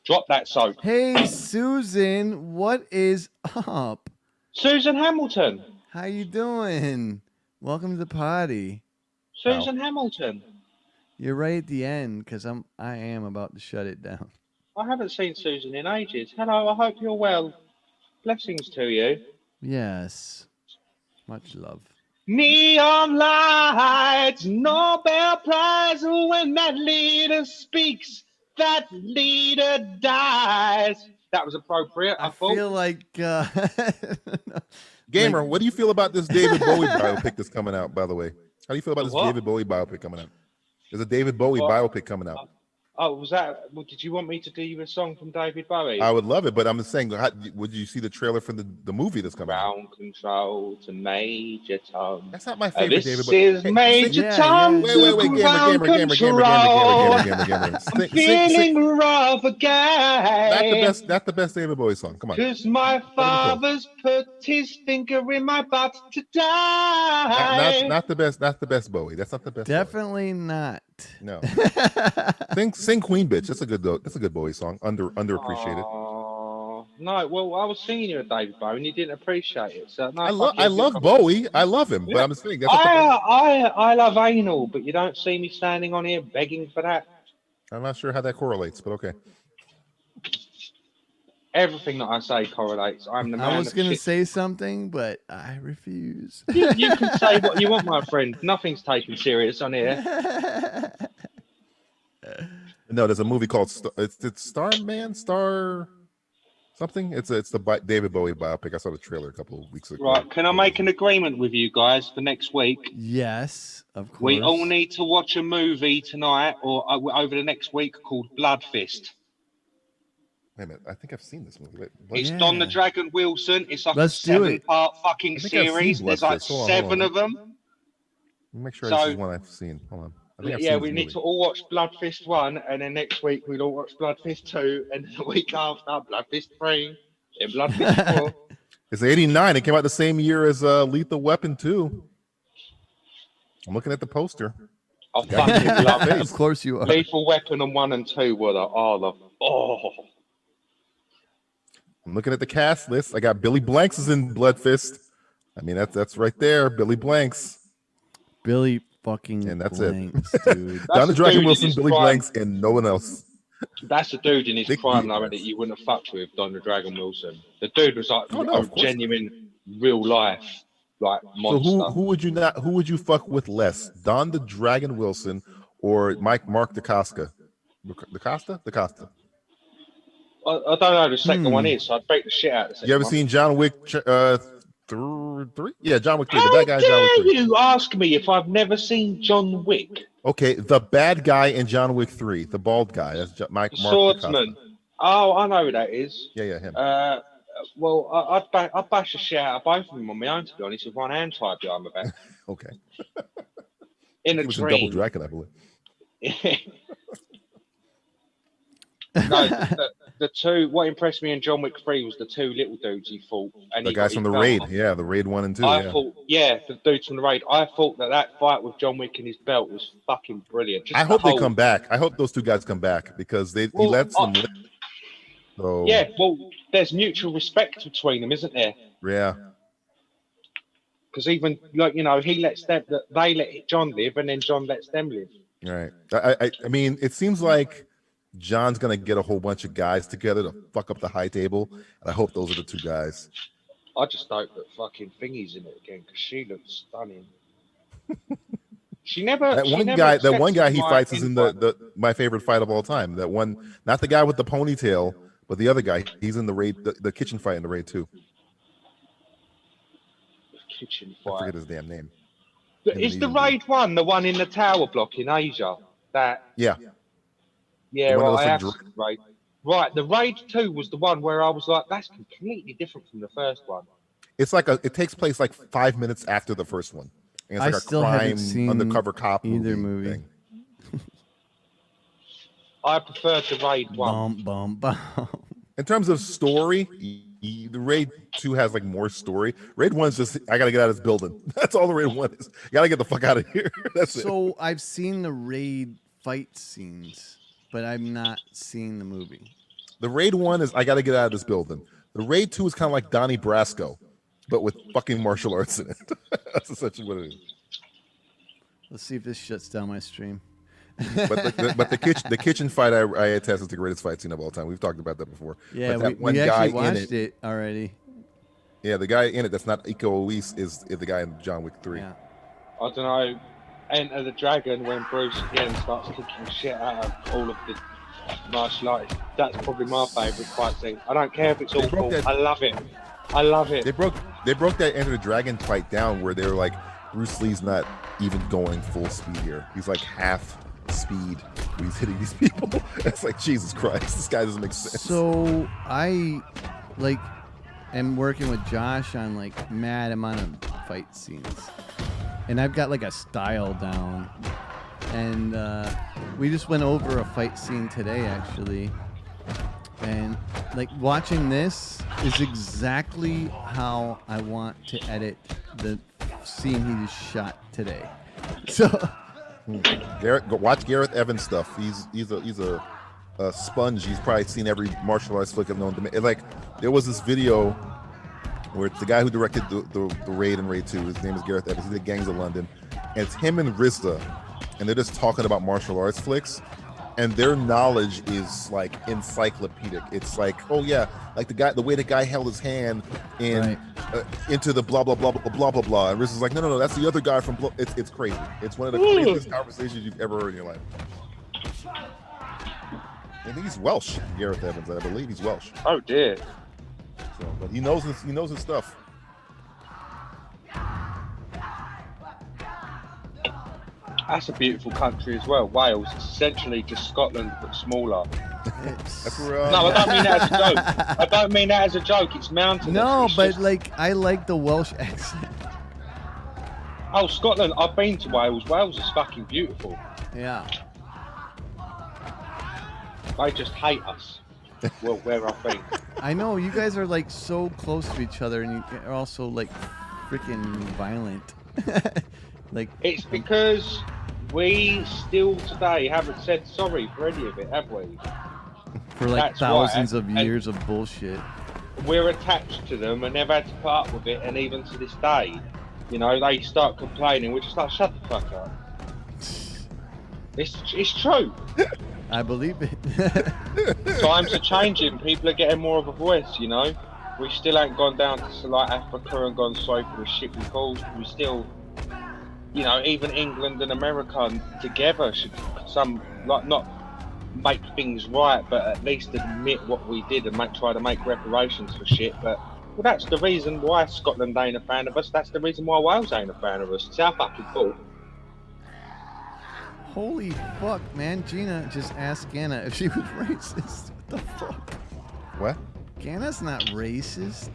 Drop that soap. Hey, Susan, what is up? Susan Hamilton. How you doing? Welcome to the party. Susan Hamilton. You're right at the end because I am about to shut it down. I haven't seen Susan in ages. Hello, I hope you're well. Blessings to you. Yes. Much love. Neon lights, Nobel Prize. When that leader speaks, that leader dies. That was appropriate. I feel like Gamer, what do you feel about this David Bowie biopic that's coming out, by the way? How do you feel about this David Bowie biopic coming out? There's a David Bowie biopic coming out. Oh, was that? Well, did you want me to do you a song from David Bowie? I would love it, but I'm just saying, would you see the trailer for the movie that's coming out? Ground control to Major Tom. That's not my favorite David Bowie. This is Major Tom. Wait, Gamer. I'm feeling rough again. That's the best David Bowie song. Come on. Because my father's put his finger in my butt to die. Not the best. That's the best Bowie. That's not the best. Definitely not. No. Sing Queen Bitch. That's a good Bowie song. Underappreciated. No, well, I was singing you a David Bowie and you didn't appreciate it. So no, I love Bowie. I love him, but I'm just saying. I love anal, but you don't see me standing on here begging for that. I'm not sure how that correlates, but okay. Everything that I say correlates. I'm the man. I was going to say something, but I refuse. You can say what you want, my friend. Nothing's taken serious on here. No, there's a movie called it's Starman, Star something. It's the David Bowie biopic. I saw the trailer a couple of weeks ago. Right, can I make an agreement with you guys for next week? Yes, of course. We all need to watch a movie tonight or over the next week called Blood Fist. Wait a minute, I think I've seen this movie. It's Don the Dragon Wilson. It's like a 7-part fucking series. There's like 7 of them. Let me make sure this is one I've seen. Hold on. Yeah, we need to all watch Blood Fist 1, and then next week we'll all watch Blood Fist 2, and the week after Blood Fist 3, then Blood Fist 4. It's 89. It came out the same year as Lethal Weapon 2. I'm looking at the poster. I fucking love it. Of course you are. Lethal Weapon and 1 and 2 were I'm looking at the cast list. I got Billy Blanks is in Blood Fist. I mean, that's right there. Billy Blanks. Billy fucking and that's Blanks, it. dude. Don the Dragon Wilson, Billy Blanks, and no one else. That's the dude in his prime though, that you wouldn't have fucked with, Don the Dragon Wilson. The dude was like a genuine, real life, like monster. So who would you fuck with less, Don the Dragon Wilson or Mark DeCosta? DeCosta? I don't know who the second one is, so I'd break the shit out of the second one. You ever seen John Wick 3? Yeah, John Wick 3. The bad guy in John Wick 3. You ask me if I've never seen John Wick? Okay, the bad guy in John Wick 3, the bald guy. That's Mark Swordsman. DeCosta. Oh, I know who that is. Yeah, him. Well, I'd bash the shit out of both of them on my own, to be honest, with one hand tied behind my back. Okay. In a it was dream. in Double Dragon, I believe. No, the two. What impressed me in John Wick 3 was the two little dudes he fought. And The guys from the Raid. Yeah, the Raid 1 and 2. I thought, the dudes from the Raid. I thought that fight with John Wick and his belt was fucking brilliant. Just I hope they come back. I hope those two guys come back because he lets them live. So, yeah, well, there's mutual respect between them, isn't there? Yeah. Because even he lets them, they let John live, and then John lets them live. Right. I mean, it seems like John's gonna get a whole bunch of guys together to fuck up the high table, and I hope those are the two guys. I just hope that fucking Thingy's in it again because she looks stunning. She never. That one guy he fights is in the my favorite fight of all time. That one, not the guy with the ponytail, but the other guy. He's in the Raid, the kitchen fight in the Raid 2. Kitchen fight. I forget his damn name. Is the Raid 1 the one in the tower block in Asia? Yeah. Yeah, right. I have Raid. Right, the Raid 2 was the one where I was like, that's completely different from the first one. It's like it takes place like 5 minutes after the first one. And it's like still a haven't crime seen undercover cop either movie. thing. I preferred the Raid 1. In terms of story, the Raid 2 has like more story. Raid 1 is just, I gotta get out of this building. That's all the Raid 1 is. Gotta get the fuck out of here. That's it. So I've seen the Raid fight scenes, but I've not seen the movie. The Raid 1 is, I gotta get out of this building. The Raid 2 is kind of like Donnie Brasco, but with fucking martial arts in it. That's essentially what it is. Let's see if this shuts down my stream. But the kitchen fight I attest is the greatest fight scene of all time. We've talked about that before. Yeah, but we actually watched it already. Yeah, the guy in it that's not Iko Uwais is the guy in John Wick 3. Yeah. I don't know. Enter the Dragon when Bruce again starts kicking shit out of all of the martial arts. That's probably my favourite fight scene. I don't care if it's awful. I love it. I love it. They broke that Enter the Dragon fight down where they were like, Bruce Lee's not even going full speed here. He's like half speed when he's hitting these people. It's like, Jesus Christ, this guy doesn't make sense. So I am working with Josh on like mad amount of fight scenes, and I've got like a style down, and we just went over a fight scene today actually, and like watching this is exactly how I want to edit the scene he just shot today. So watch Gareth Evans stuff. He's a sponge. He's probably seen every martial arts flick I've known to make. Like there was this video where it's the guy who directed the Raid and Raid 2. His name is Gareth Evans. He did Gangs of London, and it's him and RZA, and they're just talking about martial arts flicks, and their knowledge is like encyclopedic. It's like, oh yeah, like the way the guy held his hand in into the blah blah blah blah blah blah blah, and RZA's like, no, that's the other guy from. It's crazy. It's one of the craziest conversations you've ever heard in your life. I think he's Welsh, Gareth Evans. I believe he's Welsh. Oh dear. So, but he knows his stuff. That's a beautiful country as well. Wales. It's essentially just Scotland but smaller. That's where, no, I don't mean that as a joke. I don't mean that as a joke. It's mountainous. No, it's but just... like I like the Welsh accent. Oh, Scotland. I've been to Wales. Wales is fucking beautiful. Yeah. They just hate us. Well, where I've been. I know you guys are like so close to each other, and you are also like freaking violent. Like It's because we still today haven't said sorry for any of it, have we? for like That's thousands why. of years of bullshit. We're attached to them and they've had to put up with it, and even to this day, you know, they start complaining. We're just like, shut the fuck up. It's true. I believe it. Times are changing. People are getting more of a voice, you know. We still ain't gone down to like Africa and gone sorry for the shit we caused. We still, you know, even England and America together should not make things right, but at least admit what we did and try to make reparations for shit. But well, that's the reason why Scotland ain't a fan of us. That's the reason why Wales ain't a fan of us. It's our fucking fault. Holy fuck, man. Gina just asked Ganna if she was racist. What the fuck? What? Ganna's not racist.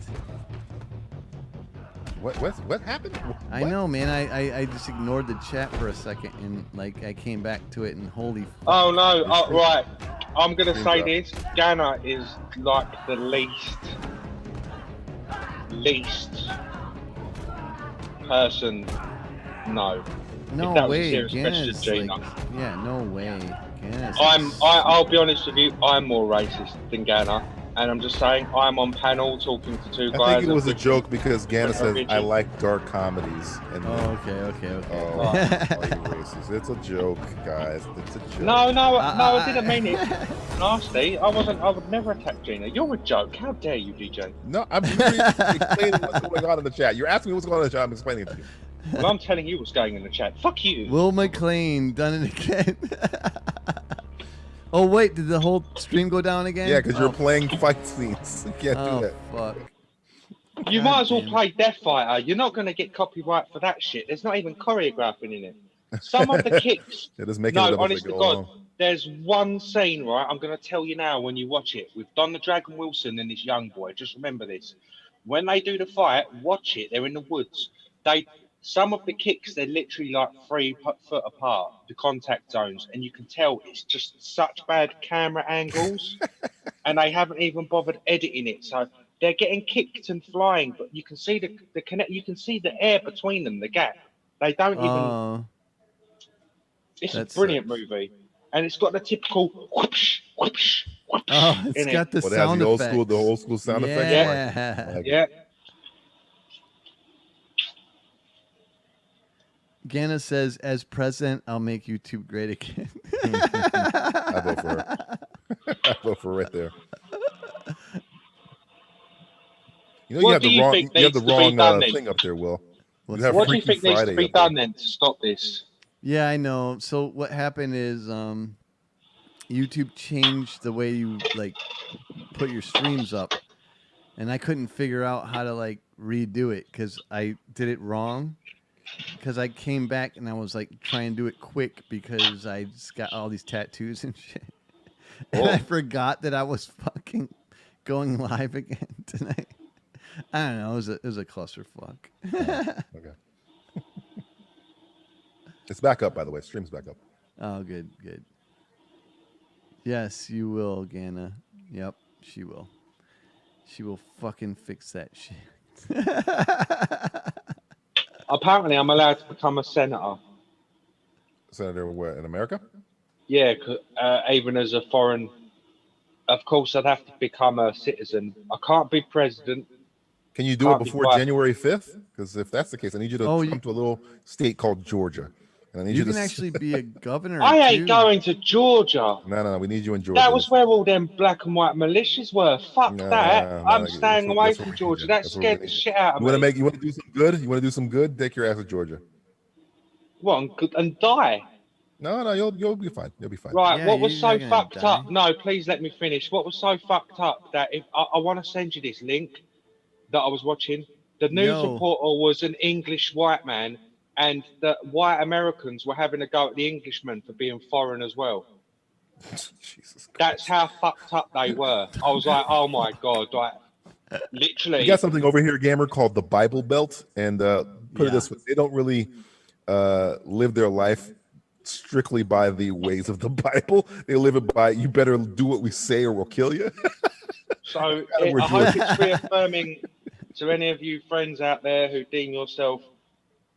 What happened? I know, man. I just ignored the chat for a second, and like I came back to it, and holy fuck. Oh no, right. I'm gonna say this. Ganna is like the least person. No. No If that was a way. serious question, Ganna's Gina. like, yeah, no way. Ganna's I'll be honest with you, I'm more racist than Ganna, and I'm just saying, I'm on panel talking to two guys. I think it was a joke because Ganna says I like dark comedies. And okay. Oh, you racist. It's a joke, guys. It's a joke. No, I didn't mean it nasty. I would never attack Gina. You're a joke. How dare you, DJ? No, I'm really explaining what's going on in the chat. You're asking me what's going on in the chat. I'm explaining it to you. Well, I'm telling you what's going in the chat. Fuck you. Will McLean done it again. Oh wait, did the whole stream go down again? Yeah, because you're playing fight scenes. You can't do that. Fuck. You might as well play Death Fighter. You're not going to get copyright for that shit. There's not even choreographing in it. Some of the kicks. It is making no, it up as honest they to go God, along. there's one scene, right? I'm going to tell you now when you watch it with Don the Dragon Wilson and this young boy. Just remember this. When they do the fight, watch it. They're in the woods. Some of the kicks, they're literally like 3 foot apart, the contact zones, and you can tell it's just such bad camera angles, and they haven't even bothered editing it. So they're getting kicked and flying, but you can see the connect. You can see the air between them, the gap. They don't even. It's a brilliant movie, and it's got the typical whoosh, whoosh, whoosh. Oh, it's got the sound effects. The old school sound effects. Yeah. Yeah. Ganna says, as president, I'll make YouTube great again. I vote for her. I vote for her right there. You know, you have the wrong thing up there, Will. You have What do you Freaky think needs to Friday be up there. done then to stop this? Yeah, I know. So what happened is YouTube changed the way you like put your streams up, and I couldn't figure out how to like redo it because I did it wrong. Because I came back and I was like trying to do it quick because I just got all these tattoos and shit, and I forgot that I was fucking going live again tonight. I don't know. It was a clusterfuck. Okay. It's back up, by the way. Stream's back up. Oh, good. Yes, you will, Ganna. Yep, she will. She will fucking fix that shit. Apparently, I'm allowed to become a senator. Senator where, in America? Yeah, even as a foreign. Of course, I'd have to become a citizen. I can't be president. Can you do it before January 5th? Because if that's the case, I need you to come to a little state called Georgia. And I need You you can to actually be a governor. I ain't going to Georgia. No, we need you in Georgia. That was where all them black and white militias were. Fuck that. I'm staying away from Georgia. That scared the shit out of me. You want to do some good? You want to do some good? Take your ass to Georgia. What, and die? No, you'll be fine. You'll be fine. Right, what was so fucked up? No, please let me finish. What was so fucked up that if I want to send you this link that I was watching. The news reporter was an English white man, and the white Americans were having a go at the Englishmen for being foreign as well. Jesus Christ. That's how fucked up they were. I was like, oh my God, like literally. You got something over here, Gamer, called the Bible Belt, and put it this way: they don't really live their life strictly by the ways of the Bible. They live it by, you better do what we say or we'll kill you. So I hope it's reaffirming to any of you friends out there who deem yourself,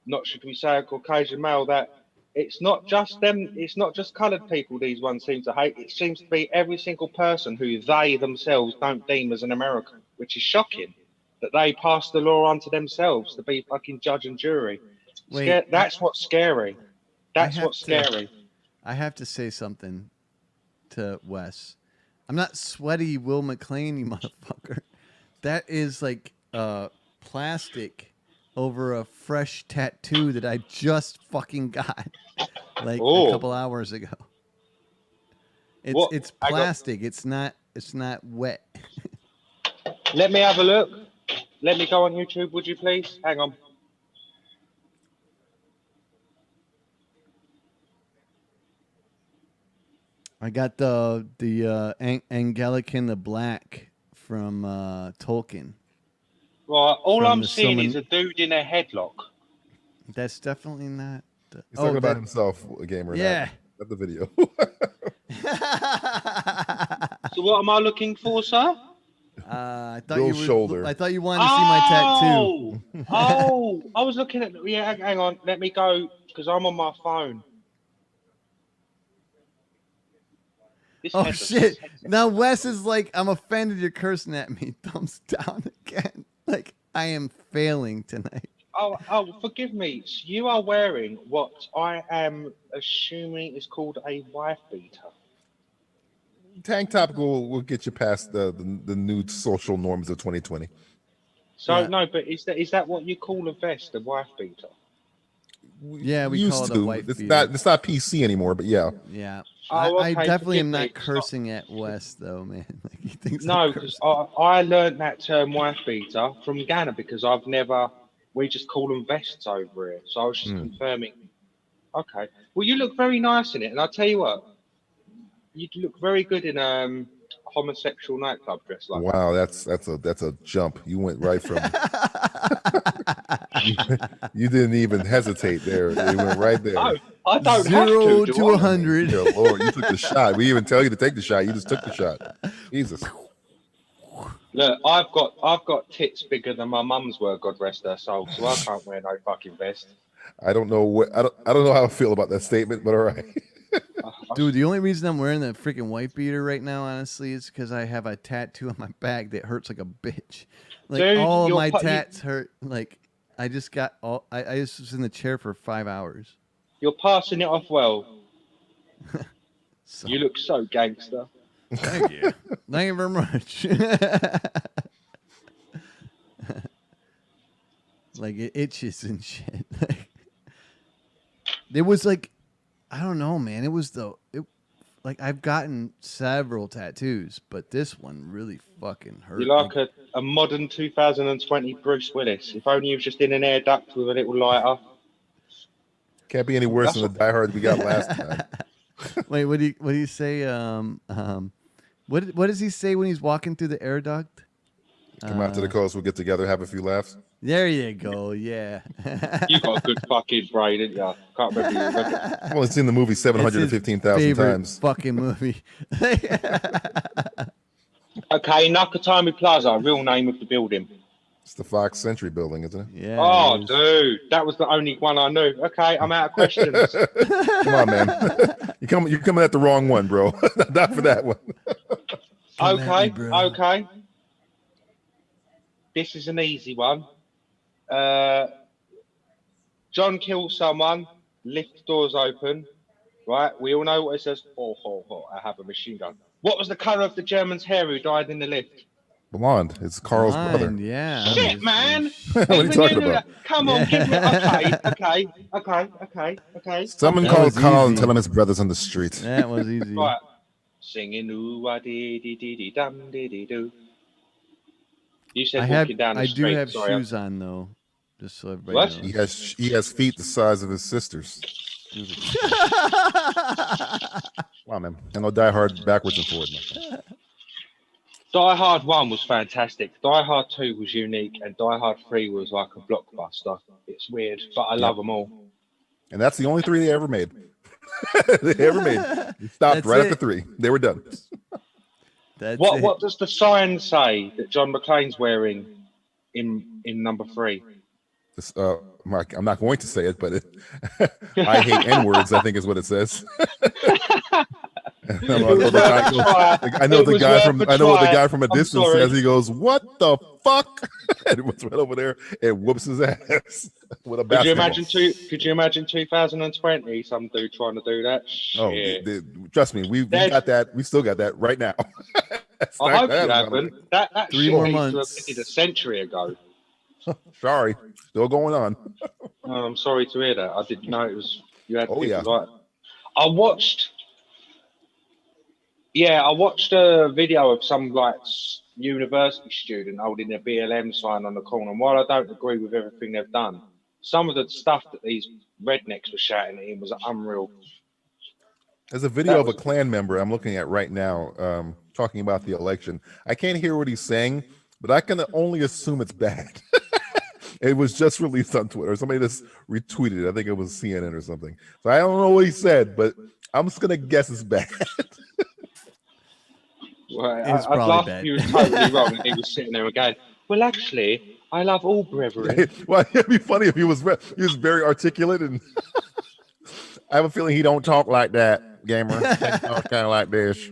not should we say a Caucasian male, that it's not just them, it's not just coloured people these ones seem to hate. It seems to be every single person who they themselves don't deem as an American, which is shocking that they pass the law onto themselves to be fucking judge and jury. That's what's scary. That's what's scary. I have to say something to Wes. I'm not sweaty Will McLean, you motherfucker. That is like plastic over a fresh tattoo that I just fucking got like a couple hours ago. It's plastic. It's not wet. Let me have a look. Let me go on YouTube, would you please? Hang on. I got the Anglican the Black from Tolkien. Right, all I'm seeing is a dude in a headlock. That's definitely not. He's talking about himself, a gamer. Yeah. Not the video. So what am I looking for, sir? I thought Bill's you shoulder. I thought you wanted to see my tattoo. Oh, I was looking at. Yeah, hang on. Let me go because I'm on my phone. Oh shit! Now Wes is like, I'm offended. You're cursing at me. Thumbs down again. Like I am failing tonight. Oh, forgive me. So you are wearing what I am assuming is called a wife beater. Tank top will get you past the new social norms of 2020. So Yeah. no, but is that what you call a vest, a wife beater? Yeah, we call it a white It's beater. not PC anymore, but yeah. Yeah. Oh, I okay, definitely am forgive me. not cursing at Wes though, man. Like he thinks No, I'm because cursing. I learned that term wife beater from Ghana because we just call them vests over here. So I was just confirming. Okay. Well, you look very nice in it, and I'll tell you what, you look very good in homosexual nightclub dress like that. Wow, that's a jump. You went right from you didn't even hesitate there. You went right there. No, I don't 0 have to. to 100. Dear Lord, you took the shot. We even tell you to take the shot. You just took the shot. Jesus. Look, I've got tits bigger than my mum's were, God rest her soul. So I can't wear no fucking vest. I don't know I don't know how I feel about that statement, but all right. Dude, the only reason I'm wearing that freaking white beater right now, honestly, is because I have a tattoo on my back that hurts like a bitch. Like Dude, all of you're my tats hurt. Like I just got all. I just was in the chair for 5 hours. You're passing it off well. So, You look so gangster. thank you. Thank you very much. Like it itches and shit. It was like, I don't know, man. It was like I've gotten several tattoos, but this one really fucking hurt. You're like a modern 2020 Bruce Willis. If only he was just in an air duct with a little lighter. Can't be any worse than the Die Hard we got last time. Wait, what do you say? What does he say when he's walking through the air duct? Come out to the coast, we'll get together, have a few laughs. There you go. Yeah. You got a good fucking brain, didn't you? Can't remember you remember. I've only seen the movie 715,000 times. Fucking movie. Okay, Nakatomi Plaza, real name of the building. It's the Fox Century building, isn't it? Yeah. Oh, dude, that was the only one I knew. Okay, I'm out of questions. Come on, man. You're coming at the wrong one, bro. Not for that one. Okay. This is an easy one. John kills someone, lift doors open, right? We all know what it says. Oh, I have a machine gun. What was the colour of the German's hair who died in the lift? Blonde. It's Carl's brother. Yeah. Shit, man. What are you talking about? Come on, give me. Okay. Someone called Carl and tell him his brother's on the street. That was easy. Right. Singing ooh ah dee dee dee dee dum dee dee doo. You said walking down the I street. do have Sorry, shoes on though, just so everybody What? knows. He has feet the size of his sisters. Wow, man. I know Die Hard backwards and forward, man. Die Hard 1 was fantastic. Die Hard 2 was unique, and Die Hard 3 was like a blockbuster. It's weird, but I love them all. And that's the only 3 they ever made. They stopped That's right it. after 3. They were done. What does the sign say that John McClane's wearing in number 3? This, Mark, I'm not going to say it, but I hate N-words, I think is what it says. I know what the guy from a distance says. He goes, "What the fuck?" And he was right over there and whoops his ass with a basketball. Could you imagine 2020? Some dude trying to do that. Shit. Oh, trust me, we got that. We still got that right now. I hope you haven't. That 3 more shit months. a century ago. Sorry, still going on. Oh, I'm sorry to hear that. I didn't know it was. You had like. I watched a video of some like university student holding a BLM sign on the corner. And while I don't agree with everything they've done, some of the stuff that these rednecks were shouting at him was unreal. There's a video of a Klan member I'm looking at right now talking about the election. I can't hear what he's saying, but I can only assume it's bad. It was just released on Twitter. Somebody just retweeted it. I think it was CNN or something. So I don't know what he said, but I'm just going to guess it's bad. Well, I'd laugh if he was totally wrong and he was sitting there again, well, actually, I love all brethren. Well, it'd be funny if he was very articulate, and I have a feeling he don't talk like that, gamer. He talks kind of like this.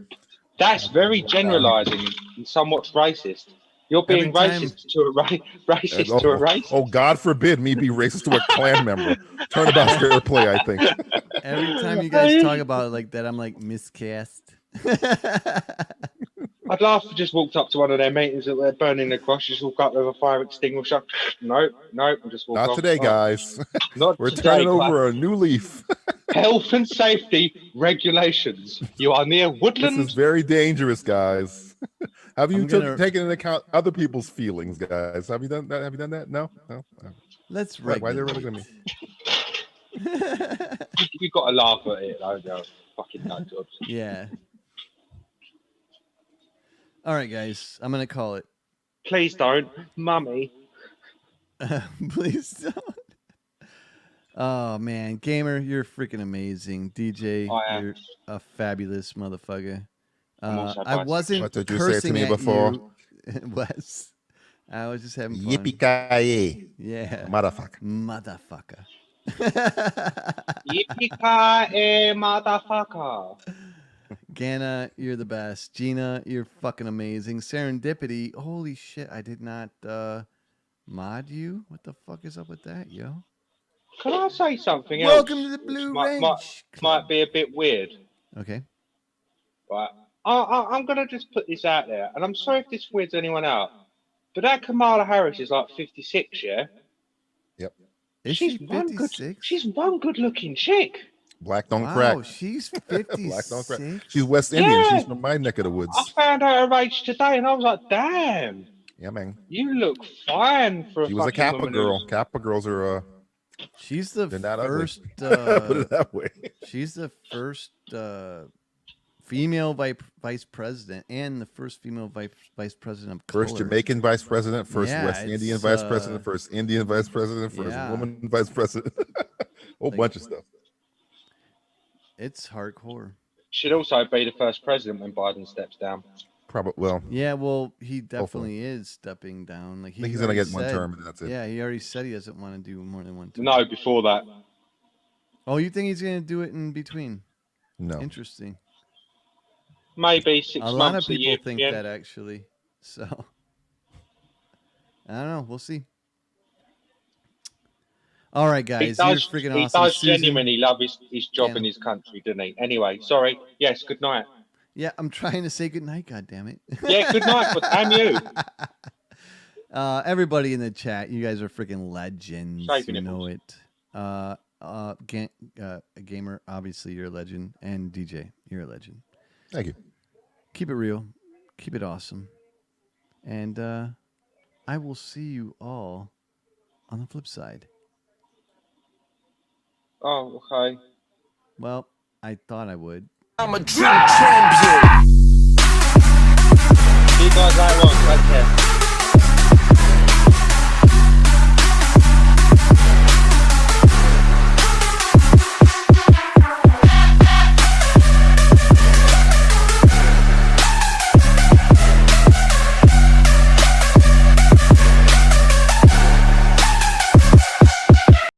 That's very generalizing and somewhat racist. You're being racist to a race. Oh, God forbid me be racist to a Klan member. Turnabout's fair play, I think. Every time you guys talk about it like that, I'm like, miscast. I'd laugh if I just walked up to one of their meetings that they're burning their cross, just walk up with a fire extinguisher. Nope, and just walk off. Not today, guys. We're today, turning over a new leaf. Health and safety regulations. You are near woodland. This is very dangerous, guys. Have you taken into account other people's feelings, guys? Have you done that? Have you done that? No. Let's why they're really gonna be? You've got to laugh at it, though. Fucking nut jobs. Yeah. All right, guys. I'm gonna call it. Please don't, Mummy. Please don't. Oh man, gamer, you're freaking amazing. DJ, you're a fabulous motherfucker. I wasn't what did you cursing say to me at before? You, Wes. I was just having fun. Yippee-ki-yay. Yeah. Motherfucker. Yippee-ki-yay, motherfucker. Gana, you're the best. Gina, you're fucking amazing. Serendipity, holy shit, I did not mod you. What the fuck is up with that, yo? Can I say something Welcome else? to the Blue Might be a bit weird. Okay. But I'm going to just put this out there, and I'm sorry if this weirds anyone out, but that Kamala Harris is like 56, yeah? Yep. Is she 56? She's one good-looking chick. Black don't crack. Oh, she's 56. Black don't crack. She's West Indian. She's from my neck of the woods. I found out her age today, and I was like, damn. Yeah, man. You look fine for a She was a Kappa woman girl. Kappa girls are... She's the first... put it that way. She's the first female vice president and the first female vice president of color. First Jamaican vice president, first West Indian vice president, first Indian vice president, first woman vice president. Whole bunch of stuff. It's hardcore. Should also be the first president when Biden steps down. Probably. Well. Yeah. Well, he definitely is stepping down. Like I think he's gonna get one term, and that's it. Yeah, he already said he doesn't want to do more than one term. No, before that. Oh, you think he's gonna do it in between? No. Interesting. Maybe 6 months. A lot of people year, think that actually. So I don't know. We'll see. All right, guys. You're freaking awesome. He does genuinely love his job in his country, doesn't he? Anyway, sorry. Yes, good night. Yeah, I'm trying to say good night, goddammit. Yeah, good night, but damn you. Everybody in the chat, you guys are freaking legends. You know it. Gamer, obviously you're a legend. And DJ, you're a legend. Thank you. Keep it real. Keep it awesome. And I will see you all on the flip side. Oh, okay. Well, I thought I would. I'm a dream champion. See you guys later on. Take care.